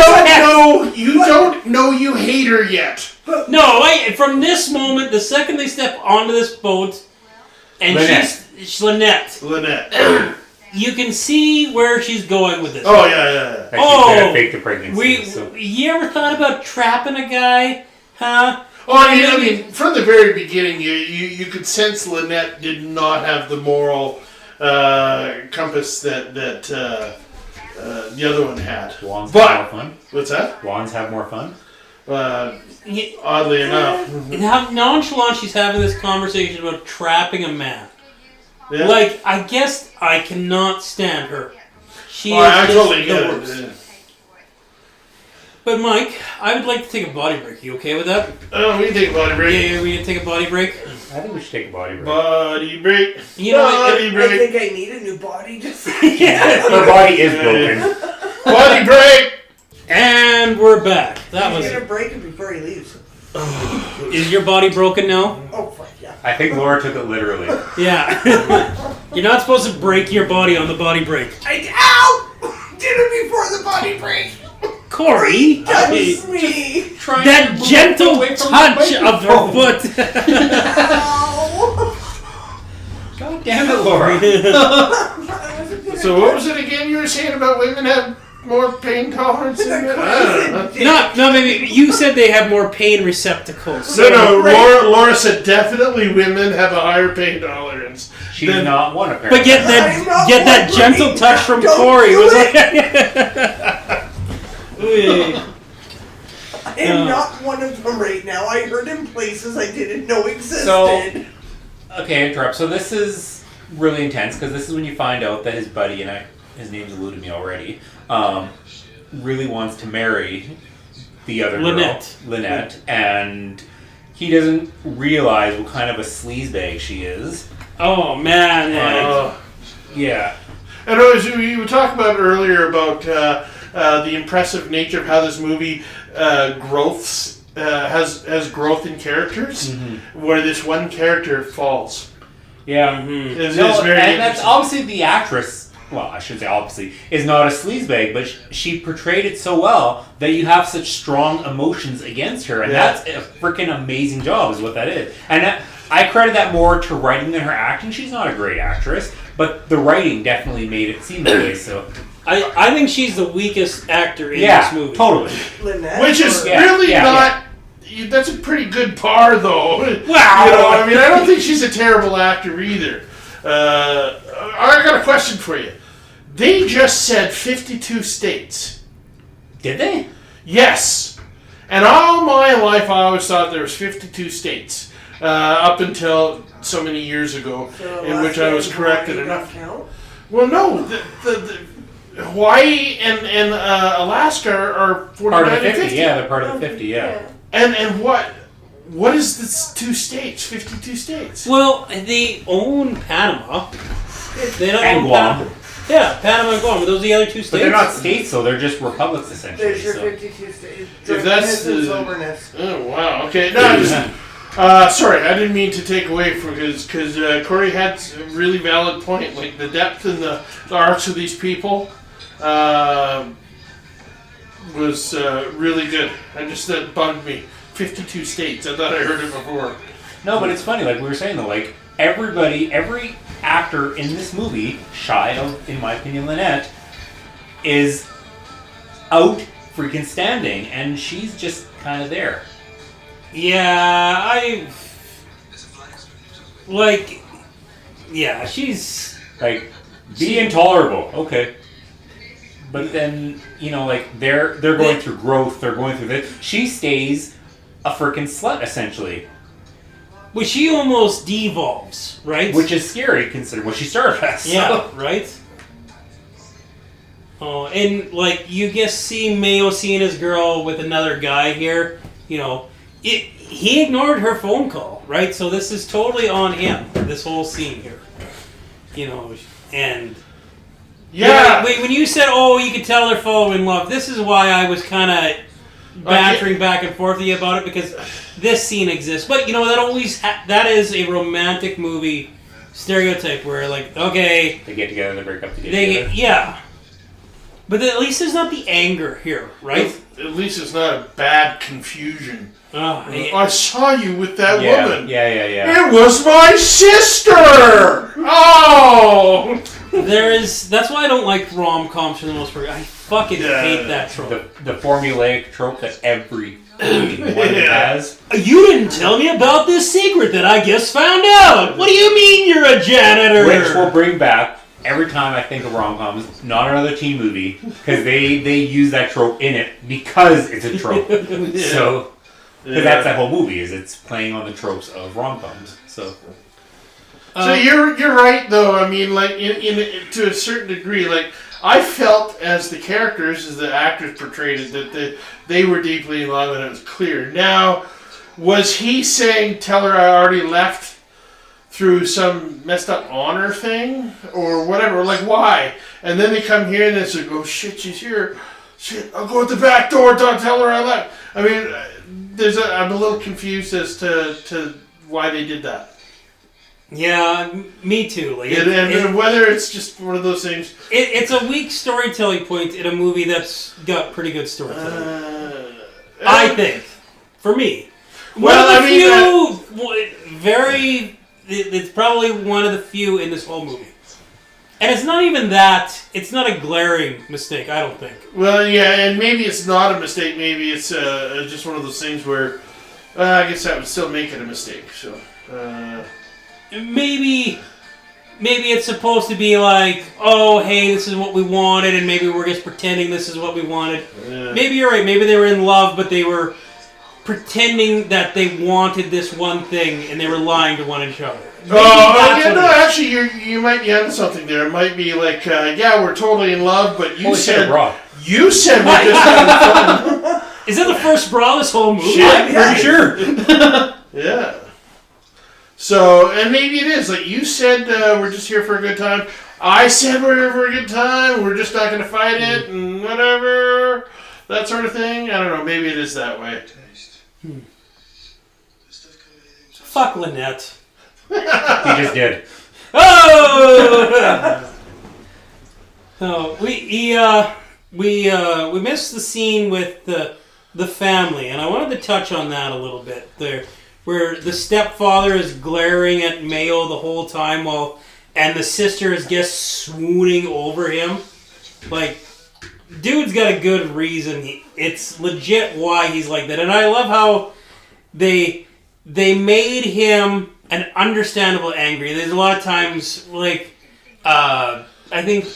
guess don't know you hate her yet. No, from this moment, the second they step onto this boat, and Lynette. she's Lynette, Lynette. you can see where she's going with this. Oh, yeah. Like Oh, she's gonna fake the pregnancy. so. You ever thought about trapping a guy, huh? Oh, I mean, from the very beginning, you could sense Lynette did not have the moral compass that the other one had. Wands But- have more fun. What's that? Wands have more fun. Oddly enough. And how nonchalant she's having this conversation about trapping a man. Yeah. Like, I guess I cannot stand her. She Oh, is I just totally the get worst. it. But Mike, I would like to take a body break. You okay with that? Oh, we can take a body break. Yeah, we can take a body break. I think we should take a body break. Body break. You know, body I break. think I need a new body. Just Her body is broken. Body break. And we're back. That was he's gonna it. break him before he leaves. Is your body broken now? Oh fuck yeah! I think Laura took it literally. Yeah. You're not supposed to break your body on the body break. Ow! Did it before the body break. Corey! Touch me. That gentle touch of her foot. Ow! God damn it, Laura. So what was it again you were saying about women have more pain tolerance than men? I don't know. No, maybe you said they have more pain receptacles. No, Laura said definitely women have a higher pain tolerance. She's Then- not one, apparently. But get I'm not that wondering. gentle touch from Don't Corey do was it. like. Ooh. I am not one of them right now. I heard in places I didn't know existed. So- Okay, interrupt. So this is really intense because this is when you find out that his buddy, and his name's eluded me already, really wants to marry the other Lynette. girl, Lynette, and he doesn't realize what kind of a sleazebag she is. Oh man. Uh, Yeah. and as we were talking about earlier about the impressive nature of how this movie has growth in characters, where this one character falls. Yeah. It's No, very and that's interesting. obviously the actress, well, I shouldn't say obviously, is not a sleazebag, but she portrayed it so well that you have such strong emotions against her, and Yeah. that's a freaking amazing job is what that is. And I credit that more to writing than her acting. She's not a great actress, but the writing definitely made it seem that way, so... I think she's the weakest actor in this movie. Totally. Lynette, Which is or- really yeah, not. That's a pretty good par, though. Wow. You know, I mean, I don't think she's a terrible actor either. I got a question for you. They just said 52 states. Did they? Yes. And all my life, I always thought there was 52 states. Up until so many years ago, So in which I was Alaska corrected and Hawaii enough. don't count? Well, no, the Hawaii and Alaska are 49 Part of the and 50, 50. yeah, they're part of the 50, yeah. And what is this 2 states? 52 states. Well, they own Panama. They don't And own Guam. Panama. Yeah, Panama and Guam. Are those the other 2 states? But they're not states, though, they're just republics, essentially. There's your So. 52 states. If that's Drunkenness and the- soberness. Oh wow. Okay. No, I just, sorry, I didn't mean to take away from because Corey had a really valid point. Like the depth and the arcs of these people was really good. That bugged me. 52 states. I thought I heard it before. No, but it's funny, like we were saying though, like every actor in this movie, shy of, in my opinion, Lynette, is out freaking standing, and she's just kind of there. Yeah, she's... Like, be intolerable, okay. But then, you know, like they're going through growth, they're going through this. She stays a freaking slut, essentially. Well, she almost devolves, right? Which is scary considering what she started as. so. Yeah, right? Oh, and, like, you just see Mayo seeing his girl with another guy here, you know. He ignored her phone call, right? So this is totally on him, this whole scene here. You know, and... Yeah. Wait, when you said, oh, you could tell they're falling in love, this is why I was kind of bantering back and forth with you about it, because this scene exists. But, you know, that is a romantic movie stereotype where, like, okay... They get together, they break up, they get together. Yeah. But at least there's not the anger here, right? At least it's not a bad confusion. Oh, I saw you with that Yeah, woman. yeah. It was my sister. Oh. that's why I don't like rom-coms for the most part. I fucking hate that trope. The formulaic trope that every one has. You didn't tell me about this secret that I just found out. What do you mean you're a janitor? Which will bring back, every time I think of rom-coms, not another teen movie, because they use that trope in it because it's a trope. So, because that's that whole movie, is it's playing on the tropes of rom-coms. So You're right though. I mean, like in to a certain degree, like I felt as the characters, as the actors portrayed it, that they were deeply in love and it was clear. Now, was he saying, "Tell her I already left," through some messed up honor thing or whatever? Like why? And then they come here and it's like, "Oh shit, she's here. Shit, I'll go at the back door. Don't tell her I left." I mean, I'm a little confused as to why they did that. Yeah, me too. Like, And whether it's just one of those things. it's a weak storytelling point in a movie that's got pretty good storytelling. I I think, for me. Well, It's probably one of the few in this whole movie. And it's not even that. It's not a glaring mistake, I don't think. Well, yeah, and maybe it's not a mistake. Maybe it's just one of those things where I guess that would still make it a mistake. So Maybe it's supposed to be like, oh, hey, this is what we wanted, and maybe we're just pretending this is what we wanted. Maybe you're right. Maybe they were in love, but they were pretending that they wanted this one thing, and they were lying to one another. Actually, you might be onto something there. It might be like, yeah, we're totally in love, but you said we're just having fun. Is that the first bra this whole movie? Shit, I'm pretty sure. Yeah. So, and maybe it is. Like you said, we're just here for a good time. I said we're here for a good time. We're just not going to fight it and whatever. That sort of thing. I don't know. Maybe it is that way. Fuck Lynette. He just did. Oh! So we missed the scene with the family, and I wanted to touch on that a little bit there, where the stepfather is glaring at Mayo the whole time and the sister is just swooning over him. Like, dude's got a good reason. It's legit why he's like that, and I love how they made him an understandable angry. There's a lot of times, like, I think,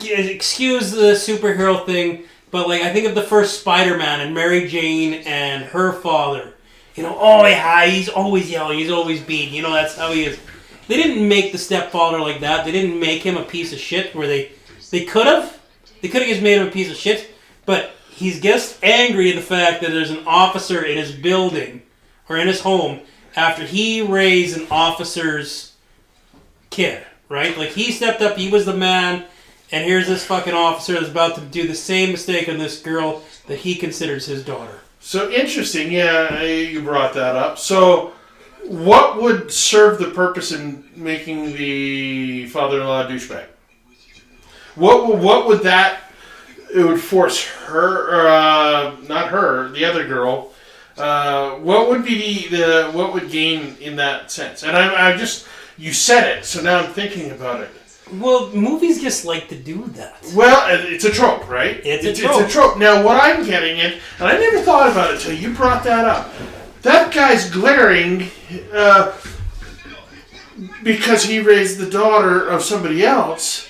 excuse the superhero thing, but, like, I think of the first Spider-Man and Mary Jane and her father. You know, oh yeah, he's always yelling, he's always beating, you know, that's how he is. They didn't make the stepfather like that. They didn't make him a piece of shit where they could have. They could have just made him a piece of shit, but he's just angry at the fact that there's an officer in his building or in his home after he raised an officer's kid, right? Like, he stepped up, he was the man, and here's this fucking officer that's about to do the same mistake on this girl that he considers his daughter. So interesting. Yeah, you brought that up. So what would serve the purpose in making the father-in-law a douchebag? What would that... It would force her, not her, the other girl. What would be what would gain in that sense? And I just, you said it, so now I'm thinking about it. Well, movies just like to do that. Well, it's a trope, right? It's a trope. It's a trope. Now, what I'm getting at, and I never thought about it until you brought that up. That guy's glaring because he raised the daughter of somebody else,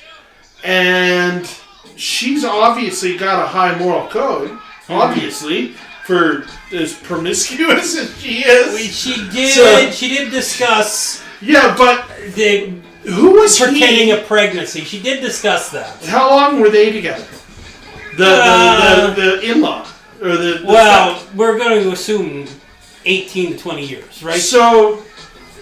and she's obviously got a high moral code, obviously, for as promiscuous as she is. She did discuss Yeah, but the who was pretending he? a pregnancy. She did discuss that. How long were they together? The in-law or the Well, we're going to assume 18 to 20 years, right? So,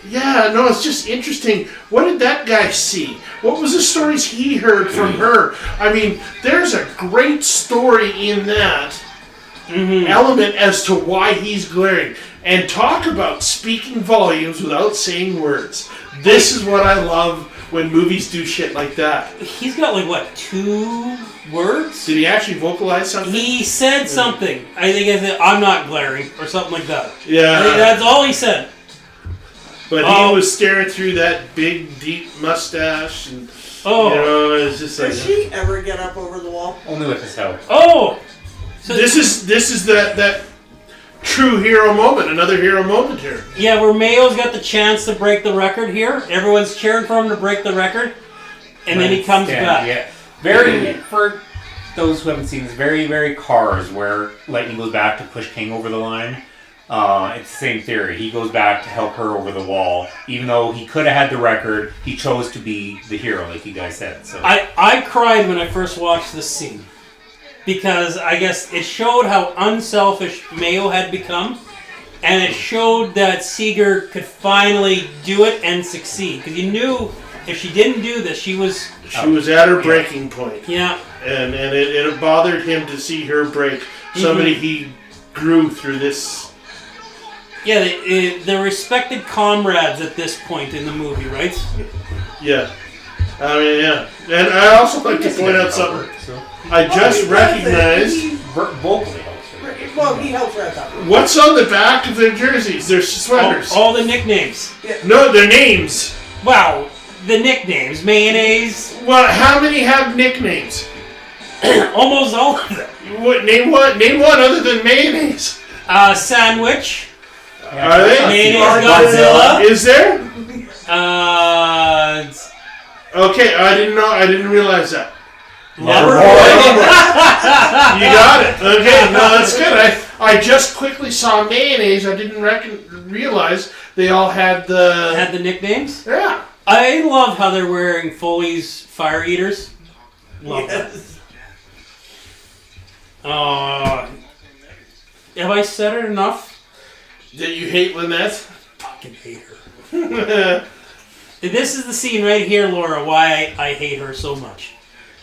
yeah, no, it's just interesting. What did that guy see? What was the stories he heard from her? I mean, there's a great story in that element as to why he's glaring. And talk about speaking volumes without saying words. This is what I love when movies do shit like that. He's got, like, what, 2 words? Did he actually vocalize something? He said something. I think I said, I'm not glaring, or something like that. Yeah. I think that's all he said. But he was staring through that big, deep mustache, and you know, it's just like. Does she ever get up over the wall? Only with his help. Oh! So This is that true hero moment. Another hero moment here. yeah, where Mayo's got the chance to break the record here. Everyone's cheering for him to break the record. And then he comes back. Yeah. Very, for those who haven't seen this, very, very Cars, where Lightning goes back to push King over the line. It's the same theory. He goes back to help her over the wall. Even though he could have had the record, he chose to be the hero, like you guys said. So I cried when I first watched this scene. Because I guess it showed how unselfish Mayo had become. And it showed that Seeger could finally do it and succeed. Because you knew if she didn't do this, she was... She was at her breaking point. Yeah. And it bothered him to see her break. Somebody he grew through this. Yeah, they're respected comrades at this point in the movie, right? Yeah. I mean, yeah. And I also like to point out something. I just recognized. vocally helps her. Well, he helps her at that point. What's on the back of their jerseys? Their sweaters. All the nicknames. No, their names. Wow, the nicknames. Mayonnaise. Well, how many have nicknames? Almost all of them. Name one. Name one other than mayonnaise. Sandwich. Are they? Mayonnaise Godzilla. Is there? Okay, I didn't know. I didn't realize that. Loverboy. You got it. Okay, no, that's good. I just quickly saw mayonnaise. I didn't realize they all had the. Had the nicknames. Yeah. I love how they're wearing Foley's fire eaters. Love that. Have I said it enough? That you hate Lynette? Fucking hate her. This is the scene right here, Laura, why I hate her so much.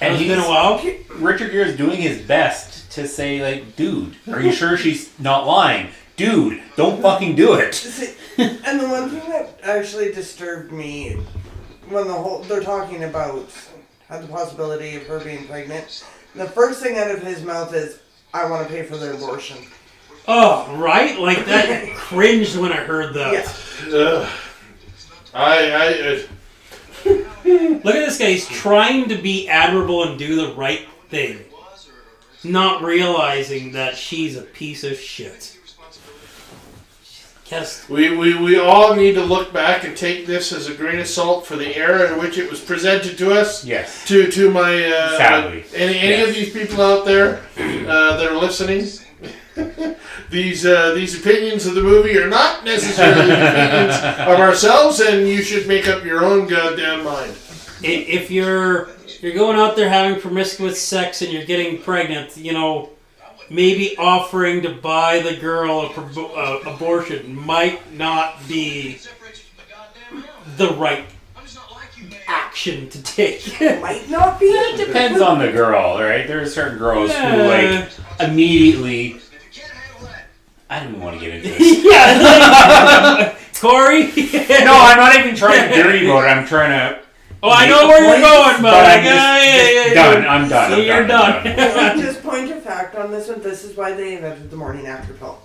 And It's been a while. Richard Gere is doing his best to say, like, dude, are you sure she's not lying? Dude, don't fucking do it. And the one thing that actually disturbed me when they're talking about the possibility of her being pregnant, the first thing out of his mouth is, "I want to pay for their abortion." Oh, right? Like, that cringed when I heard that. Yeah. Look at this guy. He's trying to be admirable and do the right thing. Not realizing that she's a piece of shit. Guess. We all need to look back and take this as a grain of salt for the era in which it was presented to us. Yes. To my Sadly. any Yes. of these people out there that are listening, these opinions of the movie are not necessarily the opinions of ourselves, and you should make up your own goddamn mind. If you're going out there having promiscuous sex and you're getting pregnant, maybe offering to buy the girl a abortion might not be the right action to take. Might not be. It depends on the girl, right? There are certain girls who, Yeah. like, immediately... I don't even want to get into this. Yeah, Corey. No, I'm not even trying to dirty about it. I'm trying to... Oh, I know where you're going, but but I'm just done. I'm done. So I'm you're done. Well, just point of fact on this one, this is why they invented the morning after pill.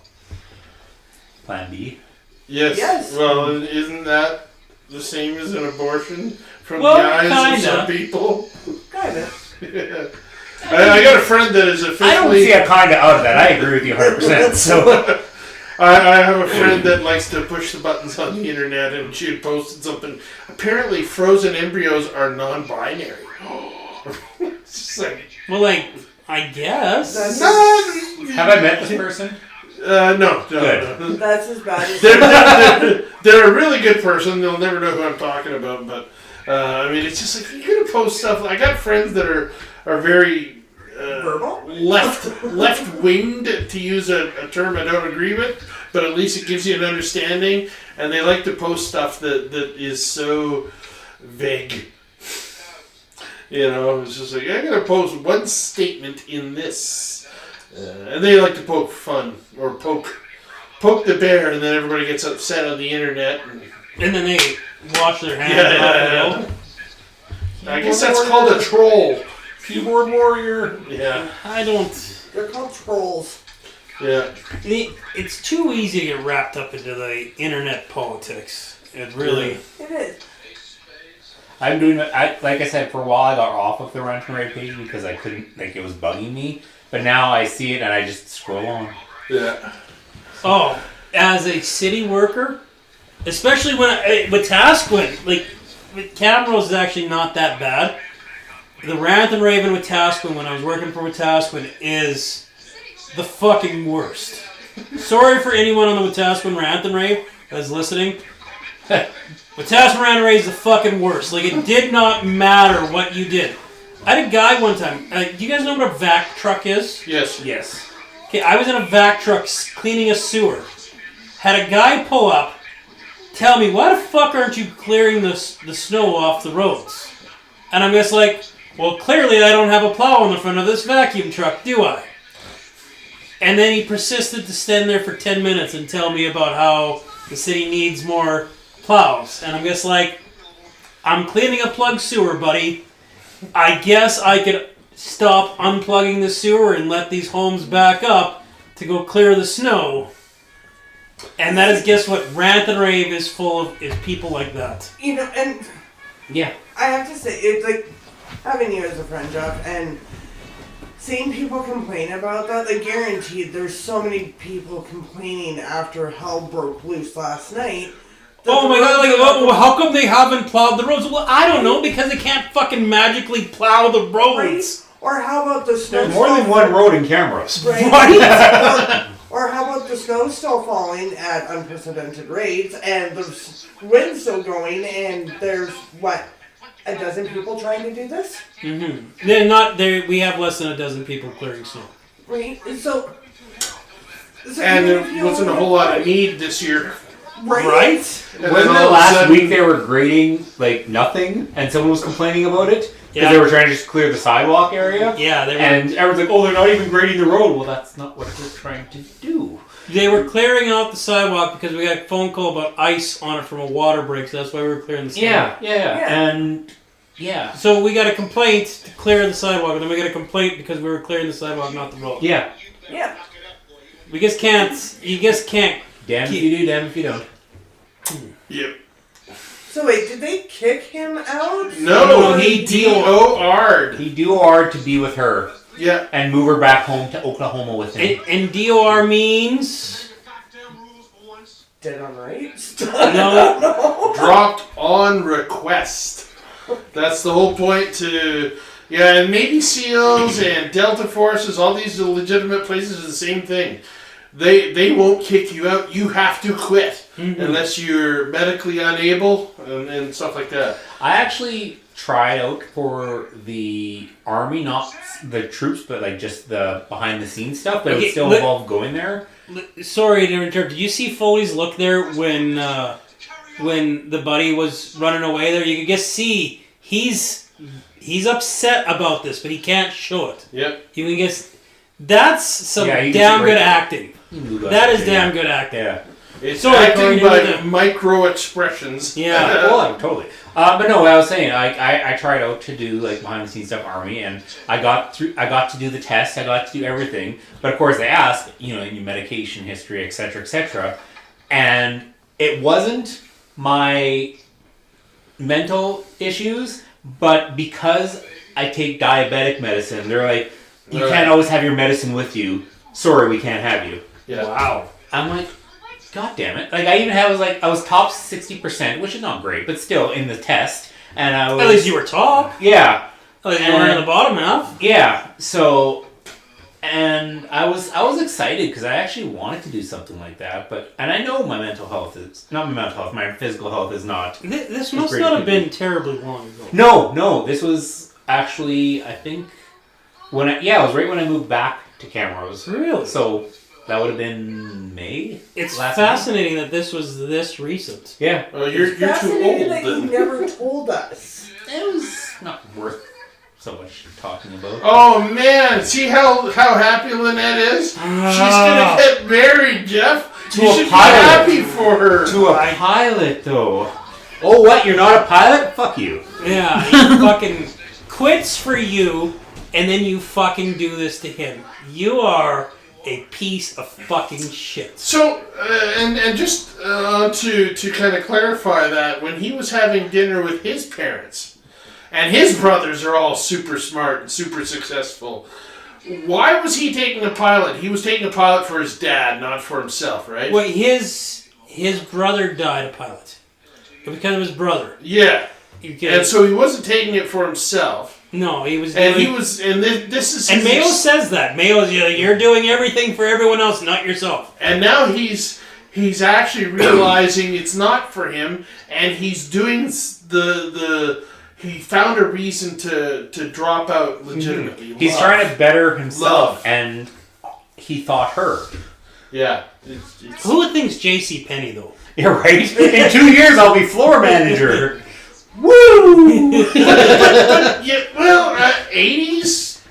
Plan B. Yes. Yes. Well, isn't that the same as an abortion from Well, the eyes of kinda. some people? Kind of. I got a friend that is I don't officially. see a kind of out of that. I agree with you 100%. So, I have a friend that likes to push the buttons on the internet, and she had posted something. Apparently, frozen embryos are non-binary. It's just like, Well, like, I guess. have I met this person? no. Good. That's as bad as They're a really good person. They'll never know who I'm talking about, but I mean, it's just like you're gonna post stuff. I got friends that are very verbal. left-winged, to use a term I don't agree with, but at least it gives you an understanding. And they like to post stuff that is so vague. It's just like, I'm going to post one statement in this. And they like to poke fun, or poke the bear, and then everybody gets upset on the internet. And then they wash their hands off. I guess that's called a troll. Keyboard warrior. Yeah. I don't. They're called trolls. Yeah. It's too easy to get wrapped up into the internet politics. It really. It is. I'm doing like I said, for a while I got off of the Rant and Rave page because I couldn't, like, it was bugging me. But now I see it and I just scroll on. Yeah. Oh, as a city worker, especially when with Tasquin, like with Camrose is actually not that bad. The Rant and Raven with Tasquin, when I was working for Wetaskiwin, is the fucking worst. Sorry for anyone on the Wetaskiwin Rant and Rave that's listening. Wetaskiwin Rant and Rave is the fucking worst. Like, it did not matter what you did. I had a guy one time. Do you guys know what a vac truck is? Yes. Yes. Okay, I was in a vac truck cleaning a sewer. Had a guy pull up, tell me, why the fuck aren't you clearing the snow off the roads? And I'm just like, well, clearly I don't have a plow on the front of this vacuum truck, do I? And then he persisted to stand there for 10 minutes and tell me about how the city needs more plows. And I'm just like, I'm cleaning a plugged sewer, buddy. I guess I could stop unplugging the sewer and let these homes back up to go clear the snow. And that is, guess what? Rant and Rave is full of people like that. And Yeah. I have to say, it's like having you as a friend, Jeff, and seeing people complain about that. Like, guaranteed, there's so many people complaining after hell broke loose last night. Oh my god, like, well, how come they haven't plowed the roads? Well, I don't know, because they can't fucking magically plow the roads. Or how about the snow? There's more than one road in Camrose. Right? Or how about the snow still falling at unprecedented rates and the wind's still going and there's, what, a dozen people trying to do this? Mm-hmm. They're not there. We have less than a dozen people clearing snow. Right? So And there wasn't a whole lot of need this year. Right? And then Wasn't all it of a last sudden- week they were grading like nothing, and someone was complaining about it because Yeah. they were trying to just clear the sidewalk area? Yeah, they were. And everyone's like, "Oh, they're not even grading the road." Well, that's not what we're trying to do. They were clearing out the sidewalk because we got a phone call about ice on it from a water break, so that's why we were clearing the sidewalk. Yeah. And yeah, So we got a complaint to clear the sidewalk, and then we got a complaint because we were clearing the sidewalk, not the road. yeah. Yeah. We just can't. You just can't. Damn if you do, damn if you don't. Yep. So wait, did they kick him out? No, No, he he DOR'd. He DOR'd to be with her Yeah. and move her back home to Oklahoma with him. And DOR means Dead on right? no. Dropped on request. That's the whole point to... Yeah, and Navy SEALs and Delta Forces, all these legitimate places are the same thing. They won't kick you out. You have to quit. Unless you're medically unable and stuff like that. I actually tried out for the army, not the troops, but like just the behind the scenes stuff. But it Okay, would still let- involve going there. Sorry to interrupt. Did you see Foley's look there when the buddy was running away there? You could just see he's upset about this, but he can't show it. Yep. You can guess that's some Yeah, you can damn see good right there. acting. That is damn good acting. Yeah. It's Sorry, acting Corey, by you did micro expressions. Yeah. Well, totally. But no, what I was saying, I tried out to do like behind the scenes stuff, army, and I got to do the test, I got to do everything. But of course, they ask, your medication history, etc., and it wasn't my mental issues, but because I take diabetic medicine, they're like, you Right. can't always have your medicine with you. Sorry, we can't have you. Yeah. Wow. I'm like, God damn it! Like I was top 60%, which is not great, but still in the test, and I was At least you were top. yeah, At least you weren't in the bottom half. yeah. So, and I was excited because I actually wanted to do something like that, and I know my mental health is not my mental health, my physical health is not. This must great not have opinion. been terribly long ago. No, this was actually I think it was right when I moved back to Camrose. Really? So that would have been May. It's last fascinating that this was this recent. Yeah, You're too Fascinating old that you then. never told us. it was not worth so much talking about. Oh man, see how happy Lynette is? She's gonna get married, Jeff. To You a should be pilot. happy for her. To a pilot, though. Oh, what? You're not a pilot? Fuck you. Yeah, he fucking quits for you, and then you fucking do this to him. You are a piece of fucking shit. So, and just to kind of clarify that, when he was having dinner with his parents, and his brothers are all super smart and super successful, why was he taking a pilot? He was taking a pilot for his dad, not for himself, right? Well, his brother died a pilot. Because of his brother. Yeah. Because- And so he wasn't taking it for himself. no, he was And doing... he was, and this is And his Mayo says that. Mayo's, you're doing everything for everyone else, not yourself. And now he's actually realizing it's not for him, and he's doing he found a reason to drop out legitimately. He's Love. trying to better himself, Love. and he thought her. Yeah. Who thinks J.C. Penney though? You're right. In 2 years, I'll be floor manager. Woo! Yeah. Well, 80s.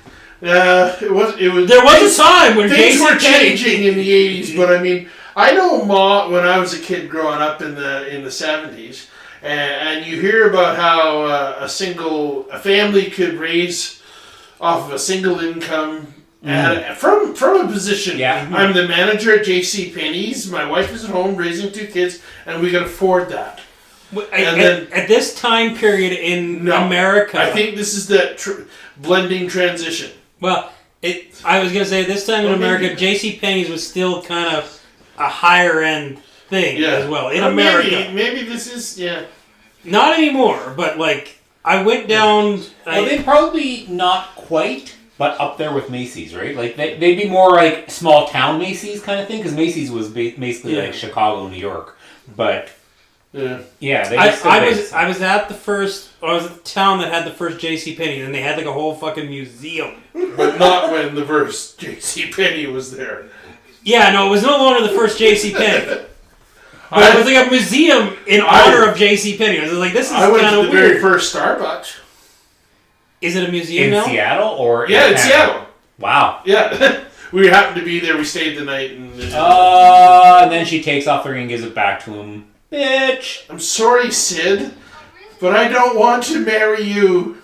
It was. There was a time when Things J.C. were Penney... changing in the 80s, but I mean, I know when I was a kid growing up in the 70s, and you hear about how a family could raise off of a single income from a position. Yeah. I'm the manager at J.C. Penney's. My wife is at home raising 2 kids, and we can afford that. At this time period in No, America... I think this is that blending transition. Well, I was going to say, this time in Well, America, maybe- J.C. Penney's was still kind of a higher end thing Yeah. as well. In Well, America. maybe this is Not anymore, but like, I went down... Well, they'd probably not quite, but up there with Macy's, right? Like they'd be more like small town Macy's kind of thing, because Macy's was basically Yeah. like Chicago, New York. But Yeah. yeah, they I just still was at the town that had the first J.C. Penney, and they had like a whole fucking museum. But not when the first J.C. Penney was there. Yeah, no, it was no longer the first J.C. Penney. But it was like a museum in honor of J.C. Penney. I was like, this is I went kind to of the weird. very first Starbucks. Is it a museum In now? Seattle or Yeah, in Canada? Seattle. Wow. Yeah. We happened to be there. We stayed the night. And then she takes off the ring and gives it back to him. Bitch. I'm sorry, Sid, but I don't want to marry you.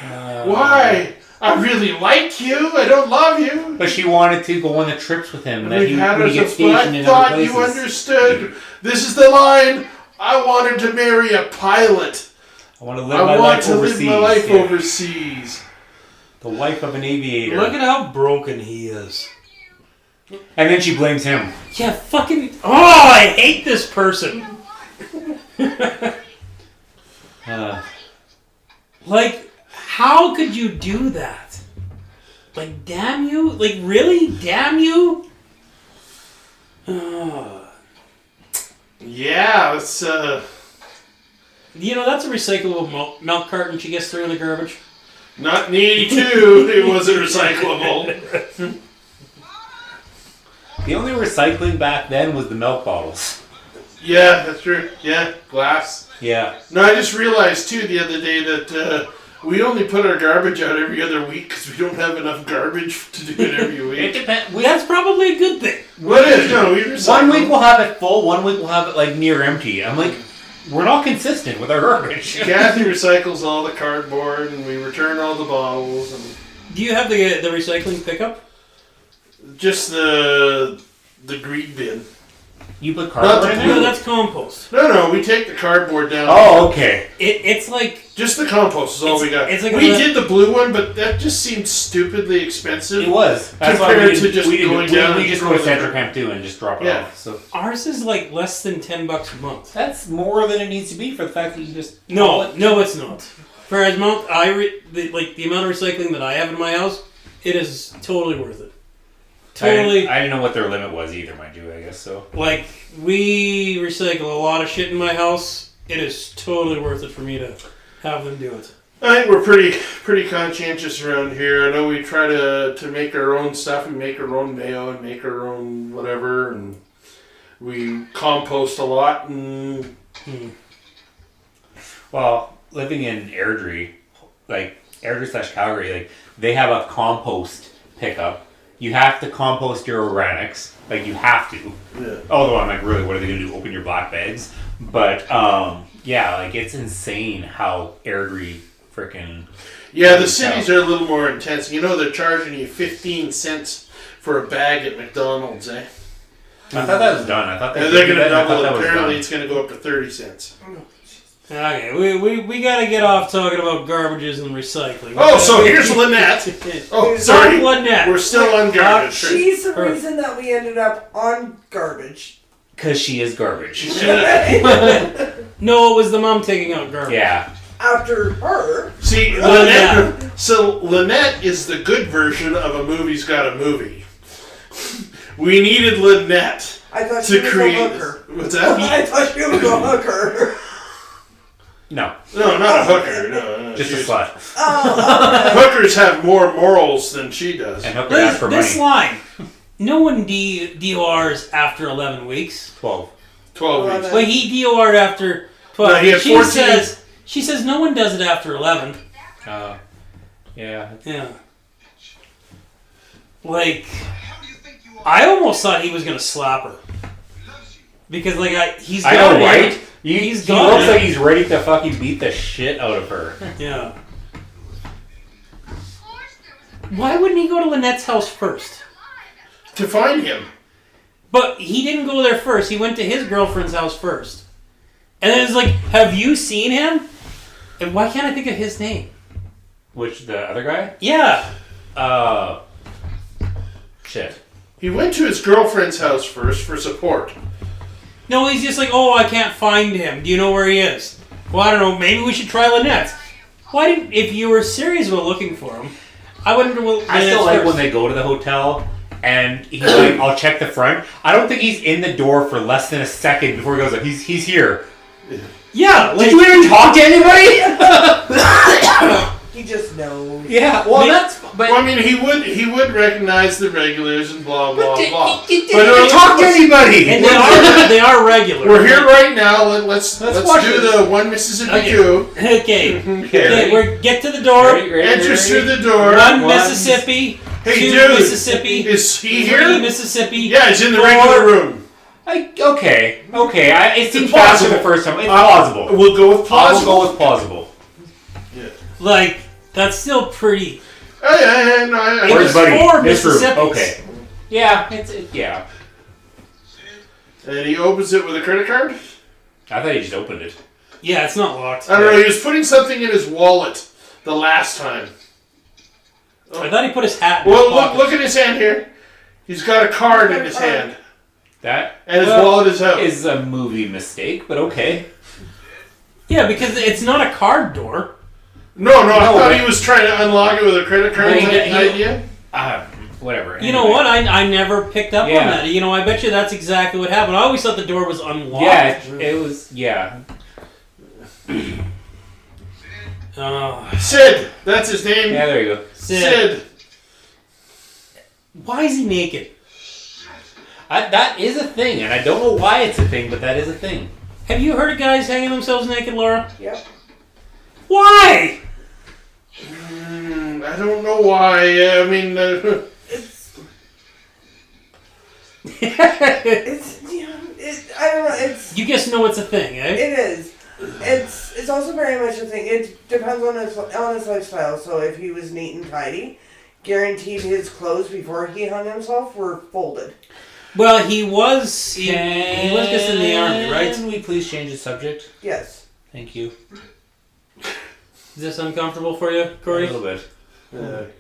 Why? I really like you. I don't love you. But she wanted to go on the trips with him. That We've he had would get ourselves, but stationed I in thought other you places. understood. This is the line. I wanted to marry a pilot. I want to live I my want life to overseas. live my life Yeah. overseas. The life of an aviator. Look at how broken he is. And then she blames him. Yeah, fucking. Oh, I hate this person. Like, how could you do that? Like, damn you? Like, really? Damn you? Yeah, it's You know, that's a recyclable milk carton she gets through in the garbage. not in 82. It wasn't recyclable. The only recycling back then was the milk bottles. Yeah, that's true. Yeah, glass. Yeah. No, I just realized too the other day that we only put our garbage out every other week because we don't have enough garbage to do it every It week. depends. That's probably a good thing. What is? No, we recycle. One week we'll have it full, one week we'll have it like near empty. I'm like, we're not consistent with our garbage. Kathy recycles all the cardboard, and we return all the bottles, and Do you have the recycling pickup? just the green bin. You put Not cardboard the in No, there? that's compost. No, we take the cardboard down. Oh, okay. It's like Just the compost is all we got. it's like we a- did the blue one, but that just seemed stupidly expensive. It was. That's why Compared we to didn't, just we didn't, going we, down we and just go throwing to it Central in. Camp 2 and just drop it Yeah. off. So ours is like less than $10 a month. that's more than it needs to be for the fact that you just No, it's not. For as amount the amount of recycling that I have in my house, it is totally worth it. Totally. I didn't know what their limit was either, mind you. I guess so. Like, we recycle a lot of shit in my house. It is totally worth it for me to have them do it. I think we're pretty conscientious around here. I know we try to make our own stuff. We make our own mayo and make our own whatever, and we compost a lot. And Well, living in Airdrie, like Airdrie/Calgary, like they have a compost pickup. You have to compost your organics, like you have to. yeah. Although I'm like, really, what are they gonna do? Open your black bags? But yeah, like it's insane how Airdrie freaking. Yeah, the cities are a little more intense. You know, they're charging you 15 cents for a bag at McDonald's, eh? I thought that was done. I thought And they're going to I thought double it. that was Apparently, done. it's going to go up to 30 cents. Okay, we gotta get off talking about garbages and recycling. Oh, so here's Lynette. Oh, sorry. Lynette. We're still on garbage. She's the reason that we ended up on garbage. Because she is garbage. No, it was the mom taking out garbage. Yeah. After her, See, Well, Lynette. So Lynette is the good version of a movie's got a movie. We needed Lynette I thought she to was create. a hooker. What's that? I thought she was a hooker. No. No, not a hooker. No, Just a she's- slut. Hookers have more morals than she does. And Hooker asked for This money. line. No one DORs after 11 weeks. 12. 12 weeks. Well, he DOR'd after 12. No, he had she 14. says no one does it after 11. Yeah. Yeah. Like, I almost thought he was gonna slap her because he's. I got know, it. right? He's he got looks it. like he's ready to fucking beat the shit out of her. Yeah. Why wouldn't he go to Lynette's house first? To find him. But he didn't go there first. He went to his girlfriend's house first. And then it's like, have you seen him? And why can't I think of his name? Which, the other guy? Yeah. Shit. He went to his girlfriend's house first for support. No, he's just like, oh, I can't find him. Do you know where he is? Well, I don't know. Maybe we should try Lynette's. Why didn't, if you were serious about looking for him, I wouldn't have Lynette's I still like first. when they go to the hotel and he's like, I'll check the front. I don't think he's in the door for less than a second before he goes, he's here. Yeah, like, Did you even talk to anybody? He just knows. Yeah, well, But Well, I mean, he would recognize the regulars and blah blah blah. he But didn't talk to anybody. And they are regular. we're here right now. Let's watch do this. the one Mississippi Okay. coup. Okay. Okay. We get to the door. Enters through the door. One Mississippi. Hey, two dude, Mississippi. Is he Three here? Mississippi. Yeah, he's in the four. regular room. Okay. It seems It's faster the plausible. first time. It's plausible. We'll go with I will plausible. go with plausible. Like, that's still pretty. Oh, yeah, no, I Where's Where's Buddy? four This room. Mississippis. Okay. Yeah. Yeah. and he opens it with a credit card. I thought he just opened it. Yeah, it's not locked. I don't know. He was putting something in his wallet the last time. I thought he put his hat in his Well, pocket. look at his hand here. He's got a card in his hand, That and his Well, wallet is out. is a movie mistake, but okay. Yeah, because it's not a card door. No, I No, thought but- he was trying to unlock it with a credit card But he- type he- idea. Whatever. You know what? I never picked up Yeah. on that. You know, I bet you that's exactly what happened. I always thought the door was unlocked. Yeah, it was. Yeah. Sid, that's his name. Yeah, there you go. Sid. Why is he naked? That is a thing, and I don't know why it's a thing, but that is a thing. Have you heard of guys hanging themselves naked, Laura? Yep. Why? I don't know why. I mean, It's I don't know. It's You just know it's a thing, eh? it is. It's also very much a thing. It depends on his lifestyle. So if he was neat and tidy, guaranteed his clothes before he hung himself were folded. Well, he was just in the army, right? Can we please change the subject? Yes. Thank you. Is this uncomfortable for you, A Corey? little bit.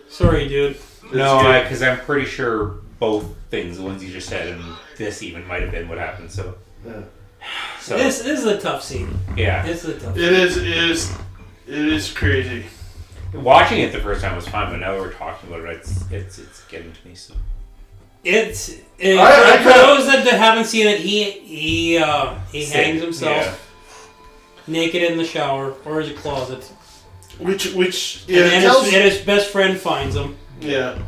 Sorry, dude. No, good. because I'm pretty sure both things, the ones you just said, and this even might have been what happened. So, so This is a tough scene. yeah. This is a tough. it is crazy. Watching it the first time was fun, but now that we're talking about it, it's getting to me. So It's I for those that haven't seen it. He hangs himself Yeah. naked in the shower or his closet, Which and his best friend finds him. Yeah.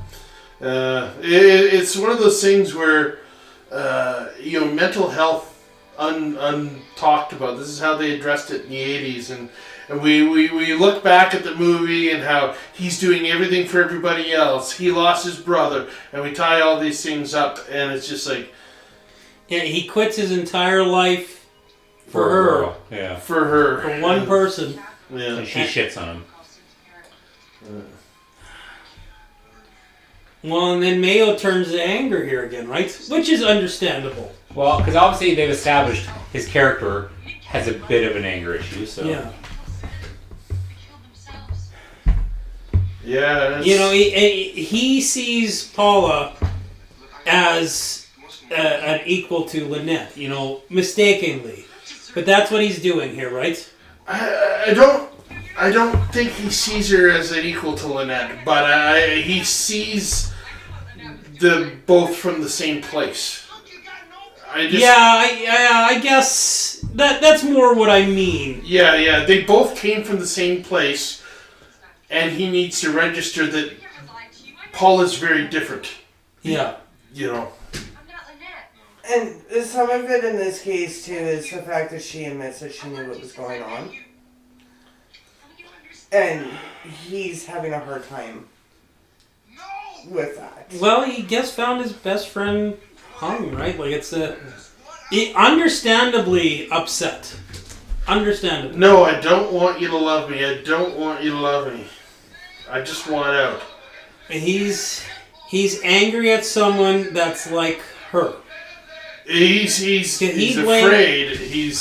It's one of those things where, mental health untalked about. This is how they addressed it in the 80s. And we look back at the movie and how he's doing everything for everybody else. He lost his brother. And we tie all these things up. And it's just like, Yeah, he quits his entire life for a her, girl. Yeah. for her. for one person. Yeah. And she shits on him. Well, and then Mayo turns to anger here again, right? Which is understandable. Well, because obviously they've established his character has a bit of an anger issue. So Yeah. Yeah. it's- You know, he sees Paula as an equal to Lynette, you know, mistakenly. But that's what he's doing here, right? I don't think he sees her as an equal to Lynette, but he sees them both from the same place. I guess that's more what I mean. Yeah, they both came from the same place, and he needs to register that Paul is very different. Yeah. You know. And some of it in this case too is the fact that she admits that she knew what was going on, and he's having a hard time with that. Well, he just found his best friend hung, right? Like he understandably upset. Understandably. No, I don't want you to love me. I don't want you to love me. I just want out. He's angry at someone that's like her. He's blamed- afraid. He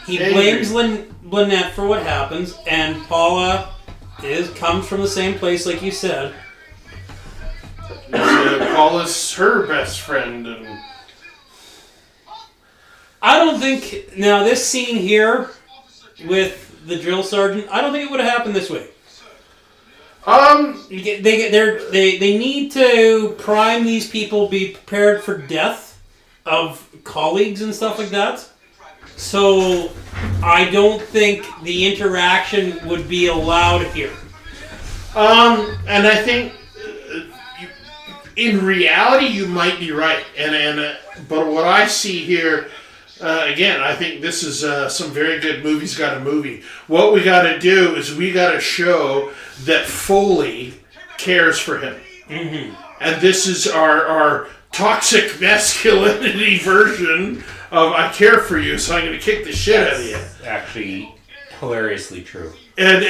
Angry. blames Lynette for what happens, and Paula comes from the same place, like you said. Paula's her best friend, and I don't think now this scene here with the drill sergeant. I don't think it would have happened this way. They need to prime these people, be prepared for death of colleagues and stuff like that. So I don't think the interaction would be allowed here. And I think in reality you might be right. But what I see here, again, I think this is some very good movies got a movie. What we got to do is we got to show that Foley cares for him. Mm-hmm. And this is our toxic masculinity version of I care for you, so I'm going to kick the shit out of you. Actually, hilariously true. And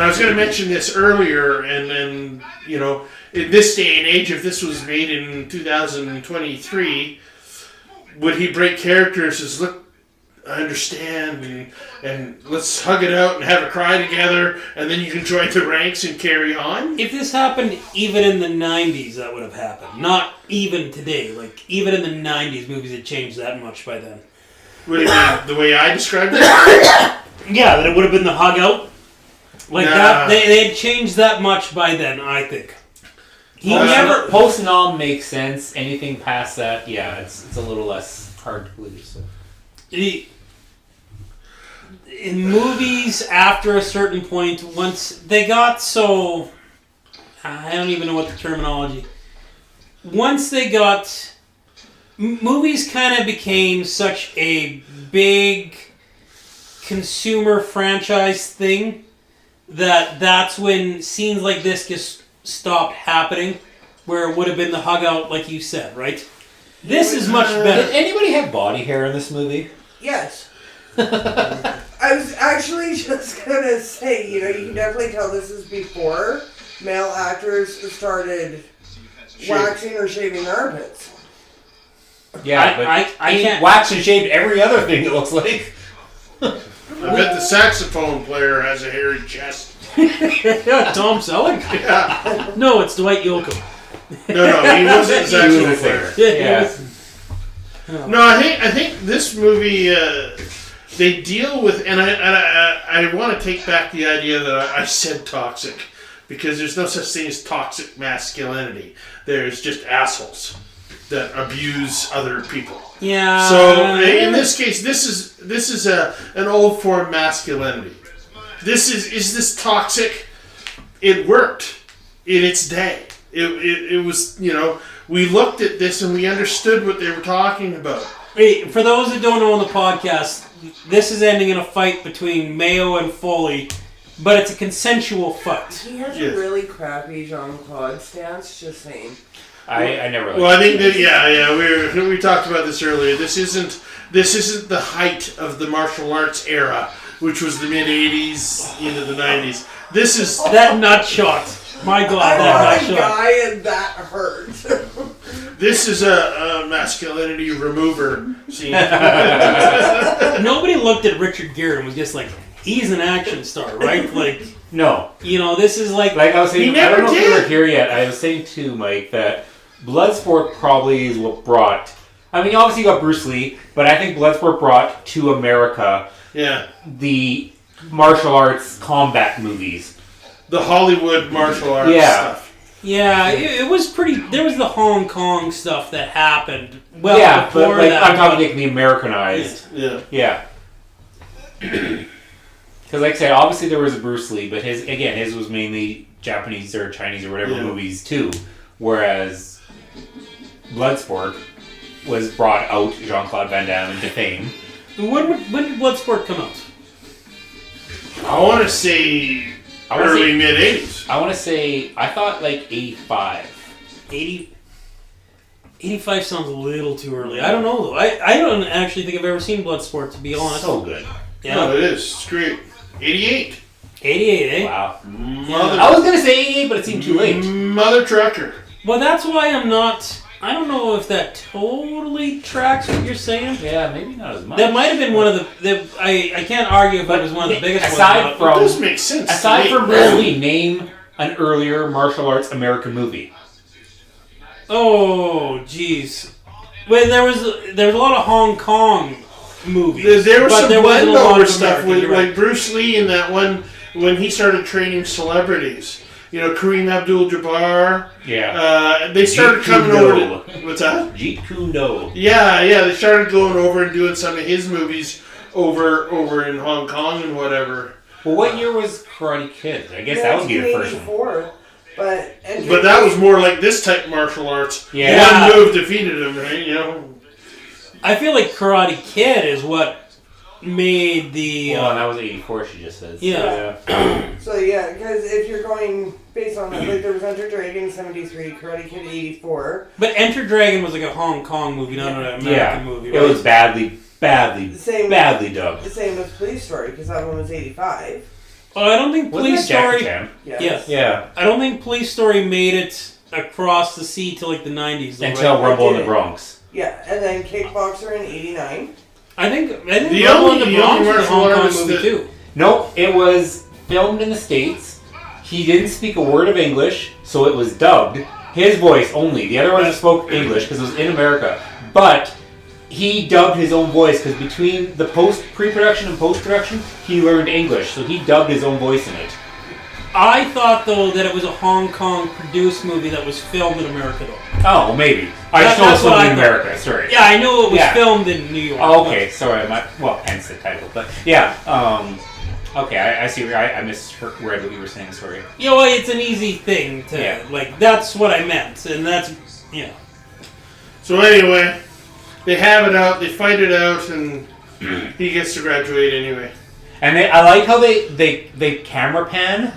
I was going to mention this earlier, and you know, in this day and age, if this was made in 2023, would he break character and says, look, I understand, and let's hug it out and have a cry together, and then you can join the ranks and carry on? If this happened even in the 90s, that would have happened. Not even today. Like, even in the 90s, movies had changed that much by then. What do you mean? The way I described it? Yeah, that it would have been the hug out. Like Nah. that, they had changed that much by then, I think. He never... Post-nom makes sense. Anything past that, yeah, it's a little less hard to believe. So. In movies, after a certain point, once they got so... I don't even know what the terminology... Once they got... Movies kind of became such a big consumer franchise thing that's when scenes like this just stopped happening, where it would have been the hug out, like you said, right? This is much better. Did anybody have body hair in this movie? Yes. I was actually just gonna say, you know, you can definitely tell this is before male actors started waxing or shaving their armpits. Yeah, but I can't... waxed and shaved every other thing, it looks like. I bet the saxophone player has a hairy chest. Yeah, Tom Selleck? Yeah. No, it's Dwight Yoakam. No, he wasn't the saxophone was player. Yeah. No, I think this movie they deal with, and I want to take back the idea that I said toxic, because there's no such thing as toxic masculinity. There's just assholes that abuse other people. Yeah. So in this case, this is an old form masculinity. Is this toxic? It worked in its day. It was, you know, we looked at this and we understood what they were talking about. Hey, for those that don't know on the podcast, this is ending in a fight between Mayo and Foley, but it's a consensual fight. He has Yes. a really crappy Jean-Claude stance, just saying. I never liked Well, I think that we talked about this earlier. This isn't the height of the martial arts era, which was the mid '80s into the '90s. This is That nut shot. My God, I'm that not nut a shot. guy and that hurt. this is a masculinity remover scene. Nobody looked at Richard Gere and was just like, he's an action star, right? Like, No. you know, this is like Like I was saying, He I never don't know if you did. were here yet. I was saying too, Mike, that Bloodsport probably is what brought. I mean, obviously you got Bruce Lee, but I think Bloodsport brought to America Yeah, the martial arts combat movies. the Hollywood martial arts Yeah. stuff. yeah, it was pretty. There was the Hong Kong stuff that happened. Well, yeah, but before like, that, I'm talking like the Americanized. Yeah. Yeah. Because, like I said, obviously there was a Bruce Lee, but his was mainly Japanese or Chinese or whatever Yeah. movies too. Whereas Bloodsport was brought out Jean-Claude Van Damme into fame. When did Bloodsport come out? I want to say I wanna early say- mid '80s. I want to say, I thought like 85. 85 sounds a little too early. I don't know though. I don't actually think I've ever seen Bloodsport, to be honest. So good. Yeah. No, it is. It's great. 88. 88, eh? Wow. Mother, I was going to say 88, but it seemed too late. Mother trucker. Well, that's why I'm not... I don't know if that totally tracks what you're saying. Yeah, maybe not as much. That might have been one of the... I can't argue if it was one of the biggest aside ones. It but- does make sense. Aside to me. from Bruce Lee, name an earlier martial arts American movie. Oh, jeez. Well, there was a lot of Hong Kong movies. There was but some there wasn't a lot blend over of stuff American, with you're right. like Bruce Lee in that one when he started training celebrities. You know, Kareem Abdul-Jabbar. Yeah. They started Jeet coming Kune over Do. to... What's that? Jeet Kune Do. Yeah, they started going over and doing some of his movies over in Hong Kong and whatever. Well, what year was Karate Kid? I guess that would be the first one. 1984, but But that was more like this type of martial arts. Yeah. One move defeated him, right? You know. I feel like Karate Kid is what made the. Well, and that was 84, she just says. Yeah. So yeah, because if you're going based on that, like there was Enter Dragon 73, Karate Kid 84. But Enter Dragon was like a Hong Kong movie, not an American Yeah. movie. It Right? was badly dubbed. The same with Police Story, because that one was 85. Well, I don't think Wasn't Police that Jackie Story. Chan? Yes. Yeah. I don't think Police Story made it across the sea to like the 90s. Though, Until right? Rumble in the did. Bronx. Yeah, and then Kickboxer in 89. I think The Rumble only- in the the Bronx only was a martial Hong Kong artist movie that- too. Nope, it was filmed in the States. He didn't speak a word of English, so it was dubbed. His voice only. The other ones spoke English because it was in America. But he dubbed his own voice because between the pre-production and post-production, he learned English, so he dubbed his own voice in it. I thought though that it was a Hong Kong produced movie that was filmed in America though. Oh, well, maybe. I just know That's it's what filmed I in thought. America. Sorry. Yeah, I know it was Yeah. filmed in New York. Oh, okay. Sorry. Well, hence the title. But yeah. Okay, I see. I misread what you were saying. Sorry. You know, it's an easy thing to Yeah. like. That's what I meant, and that's yeah. So anyway, they have it out. They fight it out, and he gets to graduate anyway. And I like how they camera pan,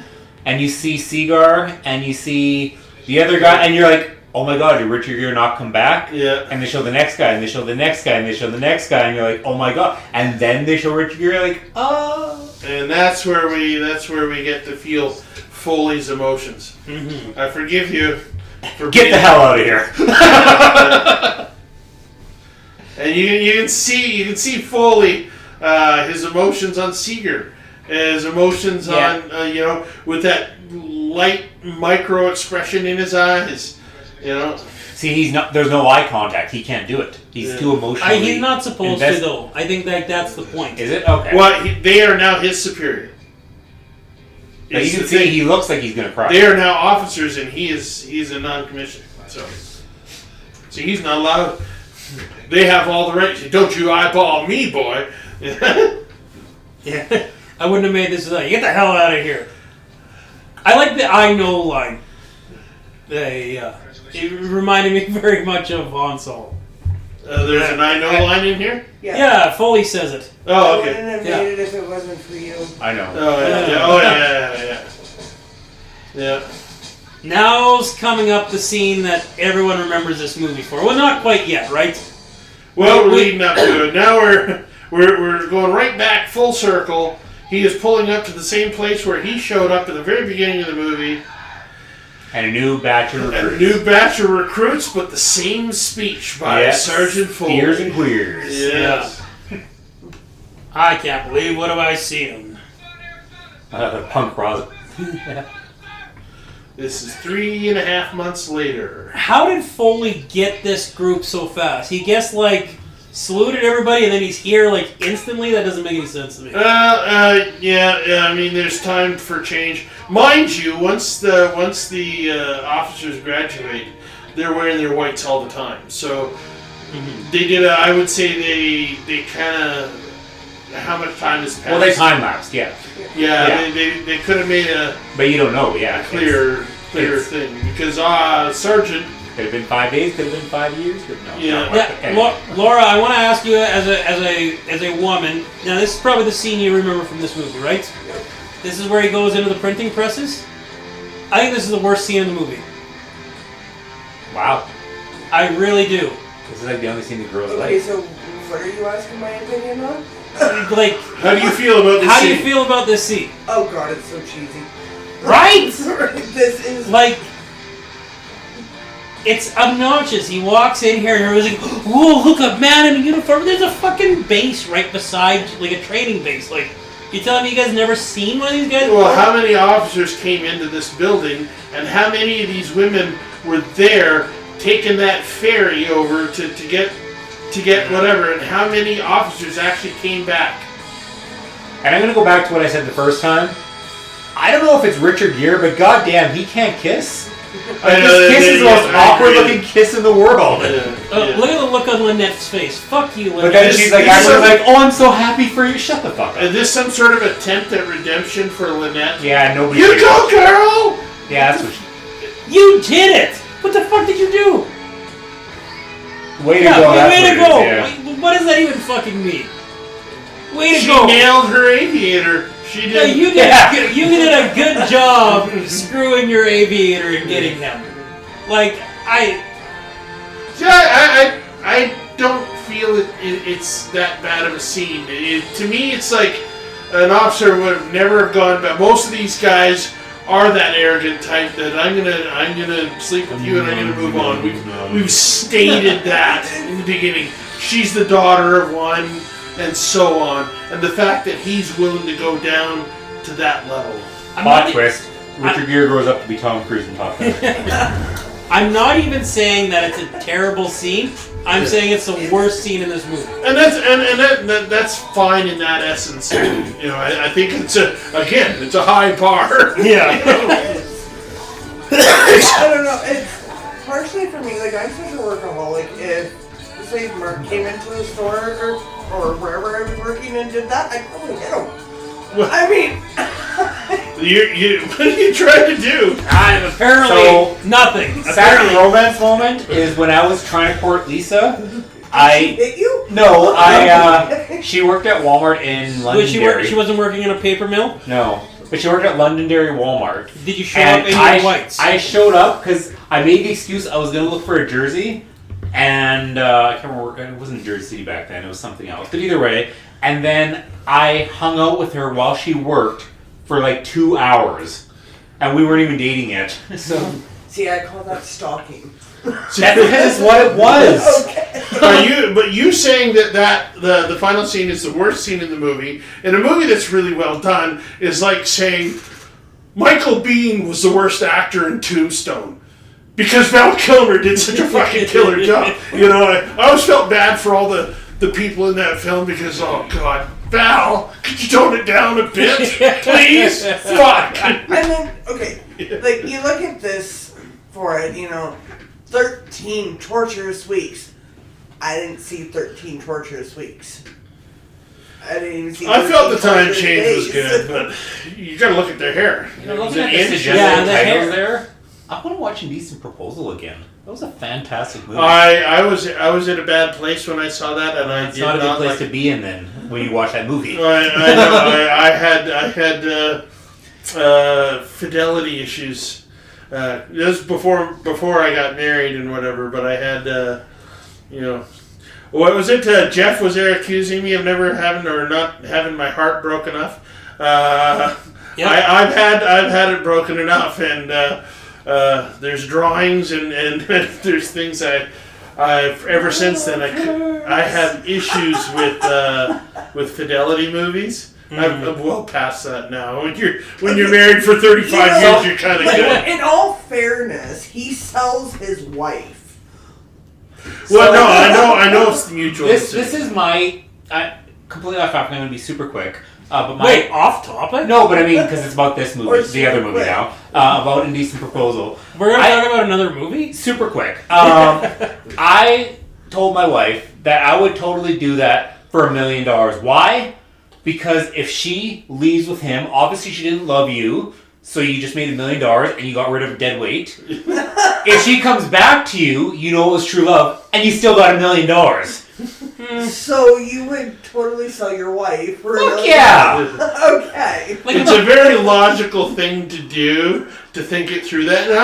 and you see Seagar, and you see the other guy, and you're like, oh my god, did Richard Gere not come back? Yeah. And they show the next guy, and they show the next guy, and they show the next guy, and you're like, oh my god. And then they show Richard Gere, like, oh. And that's where we get to feel Foley's emotions. Mm-hmm. I forgive you for Get the hell out of here. And you can see Foley, his emotions on Seeger, his emotions on with that light micro expression in his eyes, you know. See, there's no eye contact. He can't do it. He's too emotionally. He's not supposed invest- to though. I think that's the point. Is it? Okay. Well, they are now his superior. But you It's can the see thing. he looks like he's gonna cry. They are now officers, and he's a non-commissioned. So he's not allowed. They have all the rights. Don't you eyeball me, boy. Yeah, I wouldn't have made this without you. Get the hell out of here. I like the "I know" line. It reminded me very much of Han Solo. There's an I know line in here. Yeah, Foley says it. Oh, I okay. wouldn't have Yeah. made it if it wasn't for you. I know. Oh yeah. Oh yeah. Yeah. Now's coming up the scene that everyone remembers this movie for. Well, not quite yet, right? Well, we're leading up to it. Now we're going right back full circle. He is pulling up to the same place where he showed up at the very beginning of the movie. And a new batch of A recruits. new batch of recruits, but the same speech by Yes. Sergeant Foley. Steers and queers. Yes. I can't believe what have I seen. Punk rock. This is 3.5 months later. How did Foley get this group so fast? He gets saluted everybody and then he's here instantly? That doesn't make any sense to me. Yeah. I mean, there's time for change. Mind you, once the officers graduate, they're wearing their whites all the time. So they did. I would say they kind of. How much time has passed? Well, they time lapsed, yeah. Yeah, they could have made a But you don't know, yeah. clear it's- thing because Sergeant. Could have been 5 days, could have been 5 years. No, Yeah. not Yeah, quite. Anyway. Laura, I want to ask you as a woman. Now, this is probably the scene you remember from this movie, right? This is where he goes into the printing presses. I think this is the worst scene in the movie. Wow. I really do. This is like the only scene the girls Okay, like. so what are you asking my opinion on? How do you feel about this? How do you scene? feel about this scene? Oh god, it's so cheesy. Right? This is It's obnoxious. He walks in here and everyone's like, "Whoa, look, a man in a uniform." There's a fucking base right beside, a training base. You telling me you guys never seen one of these guys? Well, before? how many officers came into this building, and how many of these women were there taking that ferry over to get whatever, and how many officers actually came back? And I'm going to go back to what I said the first time. I don't know if it's Richard Gere, but goddamn, he can't kiss. Like, this kiss is the most awkward looking kiss in the world. Look at the look on Lynette's face. Fuck you, Lynette. But then she's like, this everyone's is- like, oh, I'm so happy for you. Shut the fuck up. Is this some sort of attempt at redemption for Lynette? Yeah, nobody. You cares. go, girl! Yeah, that's what. You did it! What the fuck did you do? Way to go. That's way to what go! it is, yeah. What does that even fucking mean? Way to She go! nailed her aviator. She Yeah, did. you did. You did a good job screwing your aviator and getting him. Like I don't feel it's that bad of a scene. To me, it's like an officer would have never have gone. But most of these guys are that arrogant type that I'm gonna sleep with you and I'm gonna move on. We've stated that in the beginning. She's the daughter of one, and so on. And the fact that he's willing to go down to that level. Plot twist. Richard Gere grows up to be Tom Cruise in Top Gun. I'm not even saying that it's a terrible scene. I'm saying it's the worst scene in this movie. And that's fine in that essence. You know, I think it's a high bar. Yeah. I don't know. It's partially for me. Like, I'm such a workaholic. If say Mark came into the store or wherever I was working and did that, I'd probably hit him. Well, I mean, what are you trying to do? Apparently nothing. Second romance moment is when I was trying to court Lisa. hit you? She worked at Walmart in Londonderry. She wasn't working in a paper mill? No, but she worked at Londonderry Walmart. Did you show up in your whites? I showed up because I made the excuse I was going to look for a jersey, and I can't remember, it wasn't Jersey City back then, it was something else. But either way, and then I hung out with her while she worked for like 2 hours, and we weren't even dating yet. So See, I call that stalking. that's because what it was. Okay. But you saying that the final scene is the worst scene in the movie, in a movie that's really well done, is like saying Michael Biehn was the worst actor in Tombstone. Because Val Kilmer did such a fucking killer job. You know, I always felt bad for all the people in that film because, oh god, Val, could you tone it down a bit, please? Fuck. And then, okay, like, you look at this for it, 13 torturous weeks. I didn't see 13 torturous weeks. I didn't even see I felt the 13 time torturous change was days. good, but you gotta look at their hair. You know, Is looking it at the inch? suggested Yeah, the titles hair. there, I want to watch Indecent Proposal again. That was a fantastic movie. I was in a bad place when I saw that, and I It's did not a good not place like. to be in then when you watch that movie. I know. I had fidelity issues. This was before I got married and whatever. But I had, what was it? Jeff was there accusing me of never having or not having my heart broken enough. Yep. I've had it broken enough, and there's drawings and there's things I've ever since then I have issues with fidelity movies. I'm well past that now. When you're married for 35 years, you're kind of good. In all fairness, he sells his wife. Well, no, I know it's the mutual. This is my completely off topic. I'm going to be super quick. But my Wait, off topic? no, but I mean because it's about this movie, Or the other movie quick. now, about Indecent Proposal. We're going to I- talk about another movie? Super quick. I told my wife that I would totally do that for $1 million. Why? Because if she leaves with him, obviously she didn't love you, so you just made $1 million and you got rid of dead weight. If she comes back to you, you know it was true love, and you still got $1 million. So you would totally sell your wife for Fuck $1 yeah! million? Okay. Like, It's a very logical thing to do to think it through that, and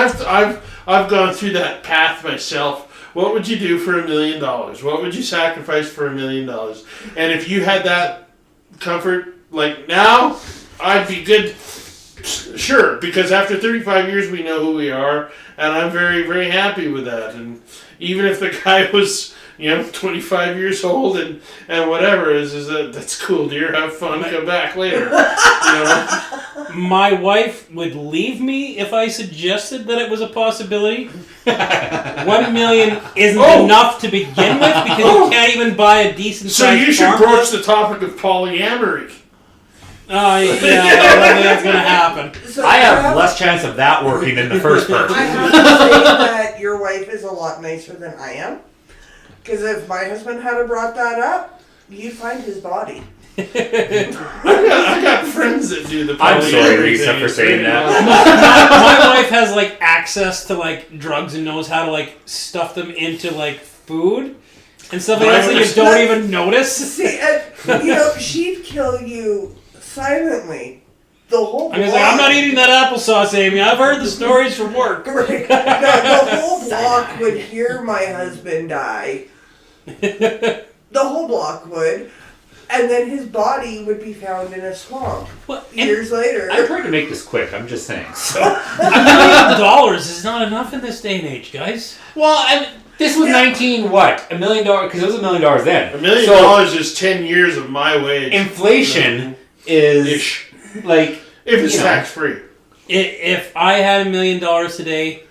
I've gone through that path myself. What would you do for $1 million? What would you sacrifice for $1 million? And if you had that comfort, like now, I'd be good. Sure, because after 35 years, we know who we are, and I'm very, very happy with that. And even if the guy was, 25 years old and whatever, that's cool, dear. Have fun. Come back later. my wife would leave me if I suggested that it was a possibility. $1 million isn't enough to begin with because you can't even buy a decent So sized you should farm. broach the topic of polyamory. Yeah, I don't think that's gonna happen. So I have less chance of that working than the first I person. have to say that your wife is a lot nicer than I am. Because if my husband had brought that up, you'd find his body. I got friends that do the. I'm sorry, polyamorous Lisa, thing. for saying that. My wife has like access to like drugs and knows how to like stuff them into like food and stuff like that, so you don't even notice. See, and, she'd kill you silently. The whole I'm just like, I'm not eating that applesauce, Amy. I've heard the stories from work. Right. The whole block would hear my husband die. The whole block would. And then his body would be found in a swamp. What? Years later. I'm trying to make this quick. I'm just saying. So. $1 million is not enough in this day and age, guys. Well, this was $1 million, because it was $1 million then. $1 million is 10 years of my wage. Inflation is Ish. like If it's tax free. If I had $1 million today,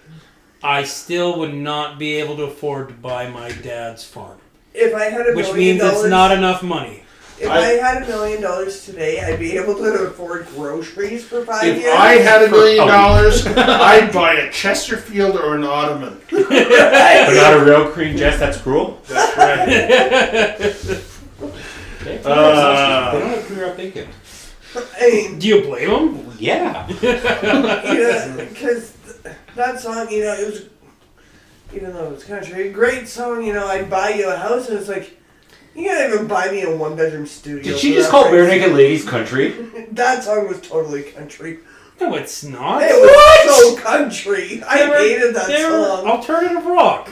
I still would not be able to afford to buy my dad's farm. If I had $1 million, Which means it's not enough money. If I had $1 million today, I'd be able to afford groceries for 5 If years. I had $1 million, I'd buy a Chesterfield or an Ottoman. but not a real Queen Jess. That's cruel. That's right. They don't have pre-wrapped bacon. I mean, Do you blame him? Yeah. because that song, it was, even though it was country, great song. I'd buy you a house, and it's like, you can't even buy me a 1-bedroom studio. Did she for just that call price. Bare Naked Ladies country? That song was totally country. No, it's not. It was so country. I hated that They're song. alternative rock.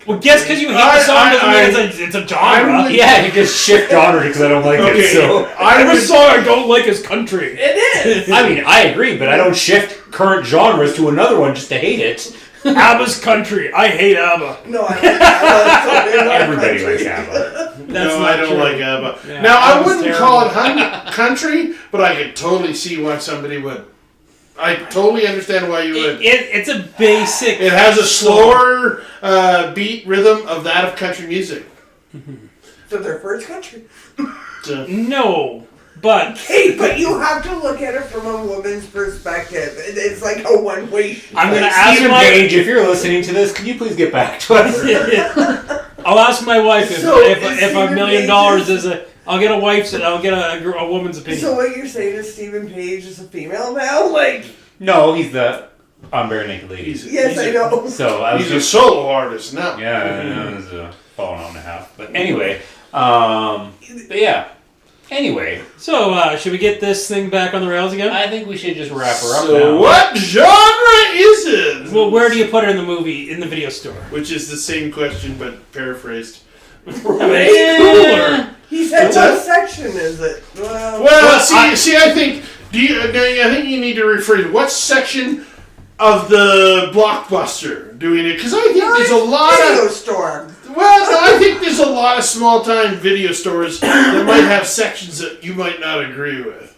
Well, guess because you hate the song doesn't mean it's a genre. Yeah, you just shift genre because I don't like it. So Every song I don't like is country. It is. I mean, I agree, but I don't shift current genres to another one just to hate it. ABBA's country. I hate ABBA. No, I like that. Everybody likes ABBA. That's no, not I don't true. like ABBA. Yeah, now, I ABBA's wouldn't terrible. call it country, but I could totally see why somebody would. I totally understand why you would. It's a basic. It has a slower beat rhythm of that of country music. So their first country. No, but Hey, but you have to look at it from a woman's perspective. It's like a one-way. I'm gonna ask Stephen my. Page, if you're listening to this, can you please get back to us? I'll ask my wife if So, if is $1 Stephen million Page- is a. I'll get a wife's. I'll get a woman's opinion. So what you're saying is Stephen Page is a female now? Like, No, he's the on Bare Naked Ladies. yes, I know. So I was He's a just solo artist now. yeah, I know it's falling on and a half. But anyway, but yeah. Anyway, So should we get this thing back on the rails again? I think we should just wrap her up So now. what genre is it? Well, where do you put it in the movie, in the video store? Which is the same question but paraphrased. It's cooler. He said, What's what that? section is it? Well, Well, see, I think I think you need to rephrase what section of the blockbuster doing it because I think there's a lot video of store. I think there's a lot of small time video stores that might have sections that you might not agree with.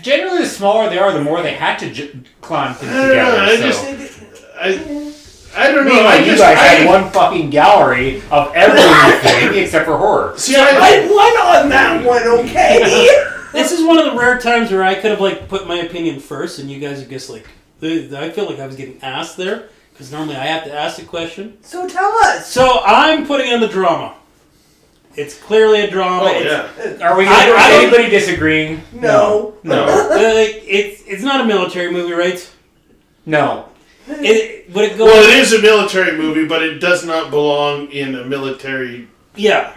Generally, the smaller they are, the more they had to climb things I don't know, together. I so. I don't know. Meanwhile, I you just guys had I, one fucking gallery of everything except for horror. see. I won on that one, okay? This is one of the rare times where I could have like put my opinion first, and you guys are just like, I feel like I was getting asked there because normally I have to ask the question. So tell us. So I'm putting in the drama. It's clearly a drama. Oh It's, yeah. Are we I don't- anybody disagreeing? No. No. like it's not a military movie, right? No. Would it go? Well, it is a military movie, but it does not belong in a military. Yeah.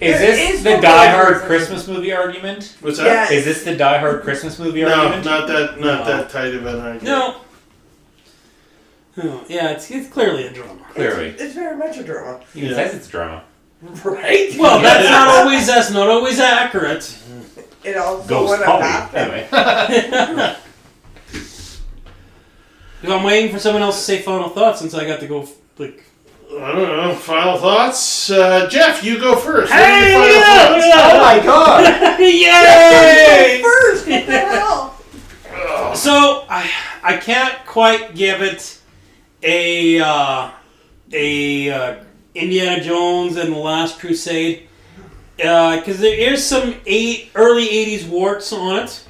Is There this is the no Die Hard reason. Christmas movie argument? What's that? Yes. Is this the Die Hard Christmas movie No, argument? not that No. that tight of an argument. No. Oh, yeah, it's clearly a drama. Clearly. It's very much a drama. Even Yeah. says it's drama. Right? Well, that's not always accurate. It also Ghost won a Holly. BAFTA. Anyway. I'm waiting for someone else to say final thoughts since I got to go like. I don't know. Final thoughts, Jeff. You go first. Hey, what are your final look thoughts? at Oh my god! Yay! First, what the hell? So I can't quite give it a Indiana Jones and the Last Crusade, Because there is some early 80s warts on it.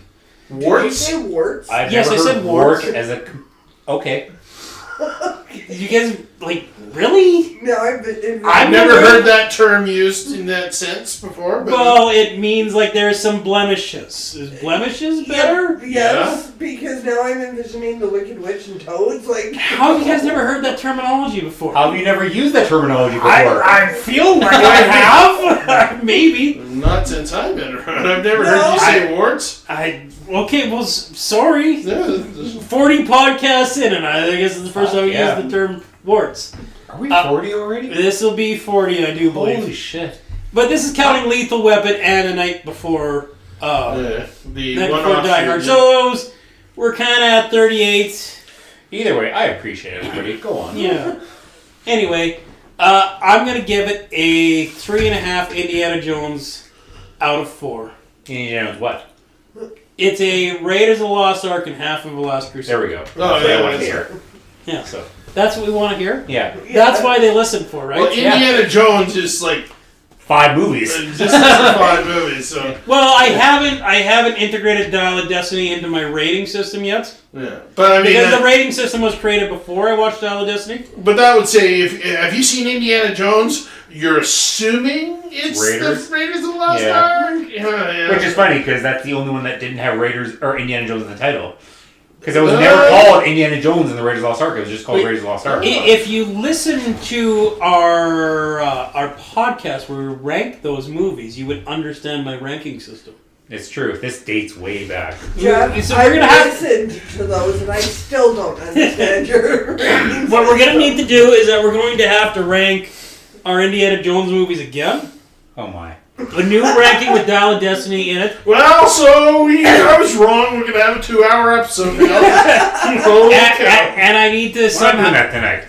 Did you Warts? say warts? I've Yes, never I said heard warts. wart as a. Okay. You guys, like, really? No, I've been. I've never heard that term used in that sense before. But Well, it means, like, there are some blemishes. Is blemishes better? Yes, because now I'm envisioning the Wicked Witch and Toads. Like, How have you guys never heard that terminology before? How have you never used that terminology before? I feel like I have. Maybe. not since I've been around. I've never No. heard you say warts. Okay, well, sorry. Yeah, 40 podcasts in, and I guess it's the first time we Yeah. used the term warts. Are we 40 already? This will be 40, I do believe. Holy shit. But this is counting Lethal Weapon and A Night Before, the Night one Before off. Die Hard. So those, we're kind of at 38. Either way, I appreciate it, everybody. Go on. Yeah. Anyway, I'm going to give it a 3.5 Indiana Jones out of 4. Indiana Jones what? It's a Raiders of the Lost Ark and half of the Last Crusade. There we go. Oh, That's what yeah, I wanted to yeah. hear. Yeah. So, That's what we want to hear? yeah. That's why they listen for, right? Well, Indiana Jones is like 5 movies. just 5 movies. So Well, I haven't integrated Dial of Destiny into my rating system yet. yeah, but I mean, Because the rating system was created before I watched Dial of Destiny. but that would say, if have you seen Indiana Jones? You're assuming it's Raiders? the Raiders of the Lost Yeah. Ark. Yeah. Which is funny, because that's the only one that didn't have Raiders or Indiana Jones in the title. Because it was never called Indiana Jones and the Raiders of the Lost Ark. It was just called Wait. Raiders of the Lost Ark. If you listen to our podcast where we rank those movies, you would understand my ranking system. It's true. This dates way back. Jeff, So we're I've gonna have- listened to those and I still don't understand your ratings. What we're going to need to do is that we're going to have to rank our Indiana Jones movies again. Oh my. A new ranking with Dial of Destiny in it. Well, so I was wrong. We're gonna have a 2-hour episode now. Holy cow. And I need to We're not doing somehow that tonight.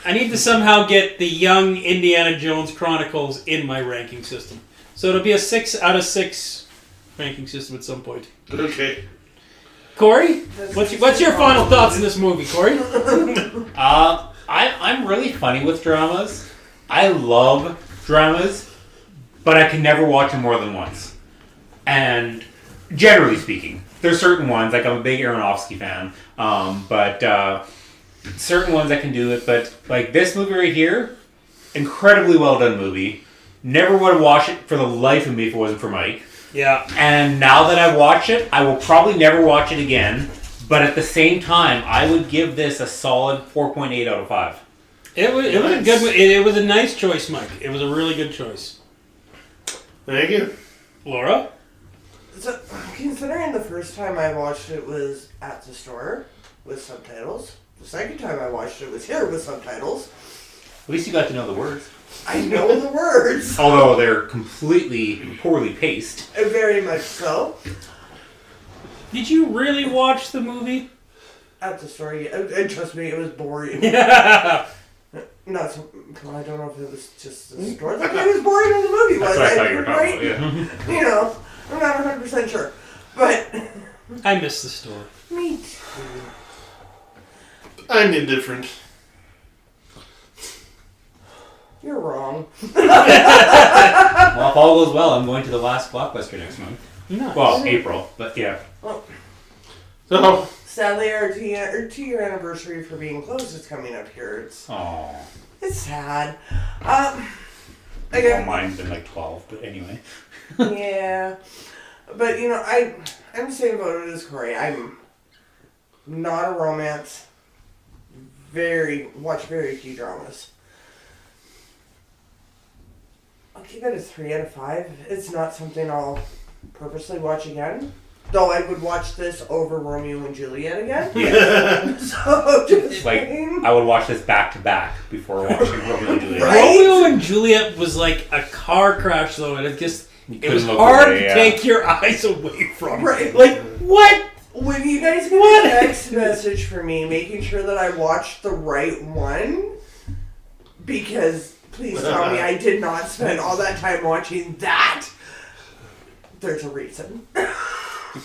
I need to somehow get the Young Indiana Jones Chronicles in my ranking system. So it'll be a 6 out of 6 ranking system at some point. Okay. Corey, what's your final thoughts on this movie, Corey? I'm really funny with dramas. I love dramas, but I can never watch them more than once. And generally speaking, there's certain ones, like I'm a big Aronofsky fan, but certain ones I can do it. But like this movie right here, incredibly well done movie. Never would have watched it for the life of me if it wasn't for Mike. Yeah. And now that I watch it, I will probably never watch it again. But at the same time, I would give this a solid 4.8 out of 5. It was a good. It was a nice choice, Mike. It was a really good choice. Thank you. Laura, So, considering the first time I watched it was at the store with subtitles, the second time I watched it was here with subtitles. At least you got to know the words. I know the words. Although they're completely poorly paced. Very much so. did you really watch the movie? At the store, yeah. And trust me, it was boring. Yeah. Not so, well, I don't know if it was just the store. Like, it was boring in the movie, That's was what I it? thought you were talking Right? about, yeah. You know, I'm not 100% sure. But, I miss the store. me too. I'm indifferent. You're wrong. Well, if all goes well, I'm going to the last Blockbuster next month. No. Well, April, but yeah. So, Sadly, our 2-year anniversary for being closed is coming up here. Aww. It's sad. Well, Again, mine's been like 12, but anyway. yeah. But, you know, I'm the same about it as Corey. I'm not a romance. Watch very few dramas. I'll give it a 3 out of 5. It's not something I'll purposely watch again. Though I would watch this over Romeo and Juliet again. Yeah. So, just Like, saying. I would watch this back to back before watching Romeo and Juliet. Right? Romeo and Juliet was like a car crash, though, and it couldn't was look hard away, to yeah. take your eyes away from. Right. Like, what? When you guys get a text message for me, making sure that I watched the right one, because please tell me I did not spend all that time watching that. There's a reason.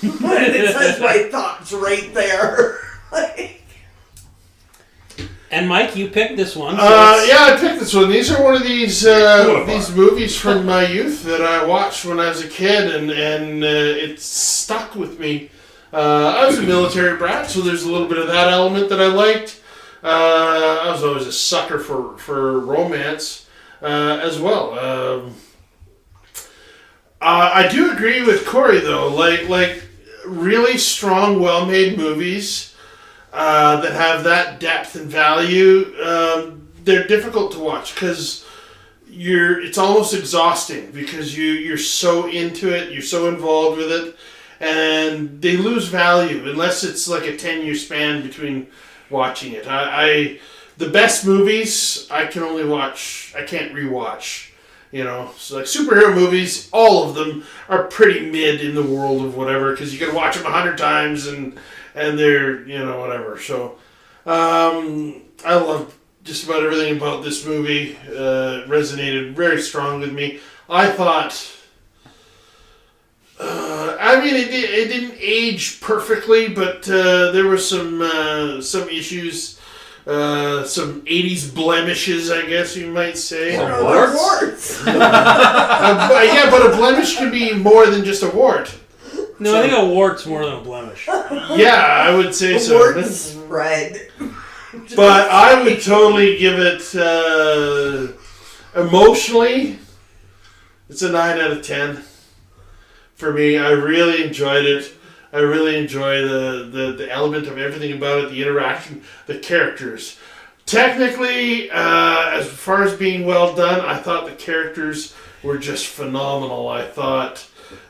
It says my thoughts right there. Like, And Mike, you picked this one. So Yeah, I picked this one. These are one of these movies from my youth that I watched when I was a kid, and it stuck with me. I was a military brat, so there's a little bit of that element that I liked. I was always a sucker for romance as well. I do agree with Corey though. Like really strong, well-made movies that have that depth and value. They're difficult to watch because it's almost exhausting because you're so into it, you're so involved with it, and they lose value unless it's like a 10-year span between watching it. The best movies I can only watch. I can't rewatch. So like superhero movies, all of them are pretty mid in the world of whatever because you can watch them 100 times and they're whatever. So I love just about everything about this movie. Resonated very strong with me. I thought. It didn't age perfectly, but there were some issues, some 80s blemishes, I guess you might say. Warts. Yeah, but a blemish can be more than just a wart. No, I think a wart's more than a blemish. Yeah, I would say so. Wart spread. But I would totally give it, emotionally, it's a 9 out of 10. For me, I really enjoyed it. I really enjoy the element of everything about it, the interaction, the characters. Technically, as far as being well done, I thought the characters were just phenomenal. I thought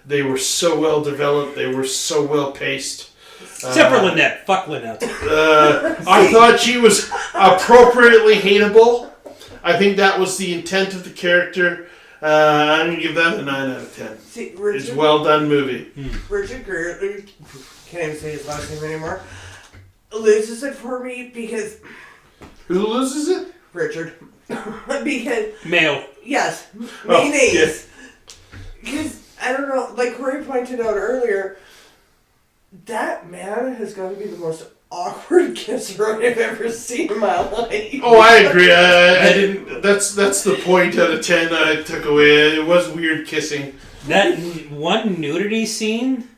they were so well developed. They were so well paced. Except for Lynette. Fuck Lynette. I thought she was appropriately hateable. I think that was the intent of the character. I'm going to give that a 9 out of 10. See, It's a well done movie. Richard Gere, can't even say his last name anymore, loses it for me because... Who loses it? Richard. Because... Male. Yes. Oh, Mayonnaise. Because, I don't know, like Corey pointed out earlier, that man has got to be the most awkward kisser I've ever seen in my life. Oh, I agree. I didn't. That's the point out of 10 I took away. It was weird kissing. That one nudity scene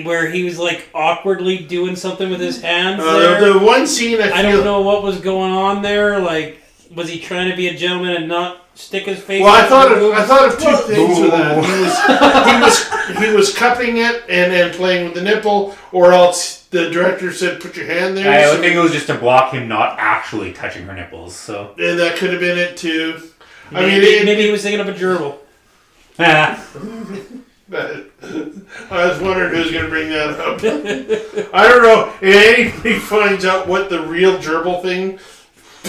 where he was like awkwardly doing something with his hands there. The one scene I don't know what was going on there. Like, was he trying to be a gentleman and not stick his face? Well, I thought of two things with that. He was cupping it and playing with the nipple, or else the director said, "Put your hand there." I think it was just to block him not actually touching her nipples. So and that could have been it too. Maybe he was thinking of a gerbil. I was wondering who's going to bring that up. I don't know. If anybody finds out what the real gerbil thing,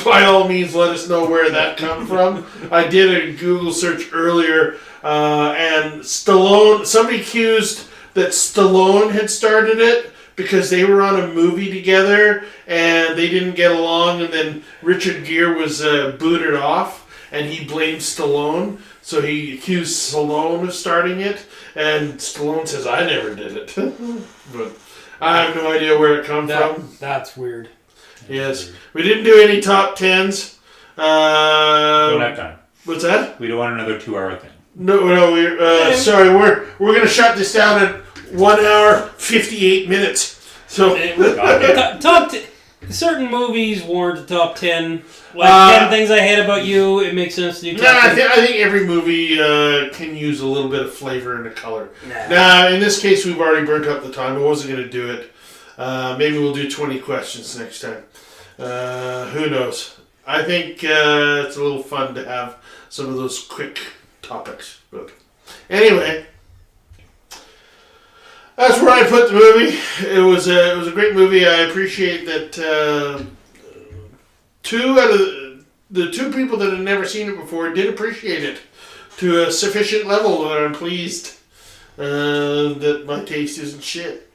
by all means, let us know where that come from. I did a Google search earlier, and Stallone. Somebody accused that Stallone had started it because they were on a movie together and they didn't get along, and then Richard Gere was booted off, and he blamed Stallone. So he accused Stallone of starting it, and Stallone says, "I never did it." But I have no idea where it come from. That's weird. Yes. We didn't do any top 10s. don't have time. What's that? We don't want another 2-hour thing. No, we're sorry, we're gonna shut this down at 1 hour 58 minutes. So Certain movies warrant the top 10. Like 10 things I hate about you. It makes sense to do top 10. I think every movie can use a little bit of flavor and a color. Now, in this case, we've already burnt up the time. I wasn't gonna do it. Maybe we'll do 20 questions next time. Who knows? I think it's a little fun to have some of those quick topics. But anyway, that's where I put the movie. It was a great movie. I appreciate that two out of the two people that had never seen it before did appreciate it to a sufficient level that I'm pleased that my taste isn't shit.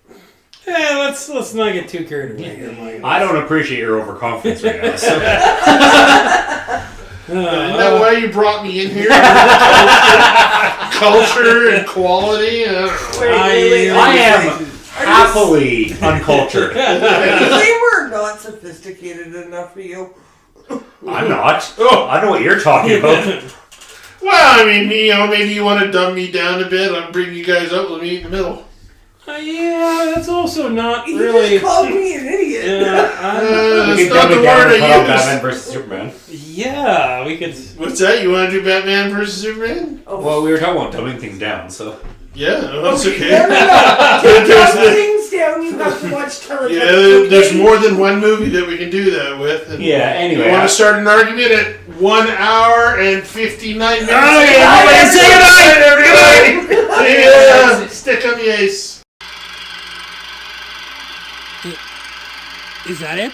Yeah, let's not get too carried away here, Mike. I don't appreciate your overconfidence right now. So. Isn't that why you brought me in here? Culture and quality. Wait. I am happily uncultured. They were are not sophisticated enough for you. I'm not. Oh, I know what you're talking about. Well, I mean, maybe you want to dumb me down a bit. I'll bring you guys up. Let me eat in the middle. Yeah, that's also not You really. just called me an idiot. Yeah, We That's can not dumb the it down word and put I on used. Batman versus Superman. yeah, we could. What's that? You want to do Batman versus Superman? Well, we were talking about dumbing things down, so. Yeah, that's okay. No. To There's dumb the- things down, you have to watch Teletubbies. Yeah, there's okay? more than one movie that we can do that with. And Yeah, anyway. You want to start an argument at 1 hour and 59 minutes? Okay, everybody say goodnight! Everybody! Yeah, stick on the ace. Is that it?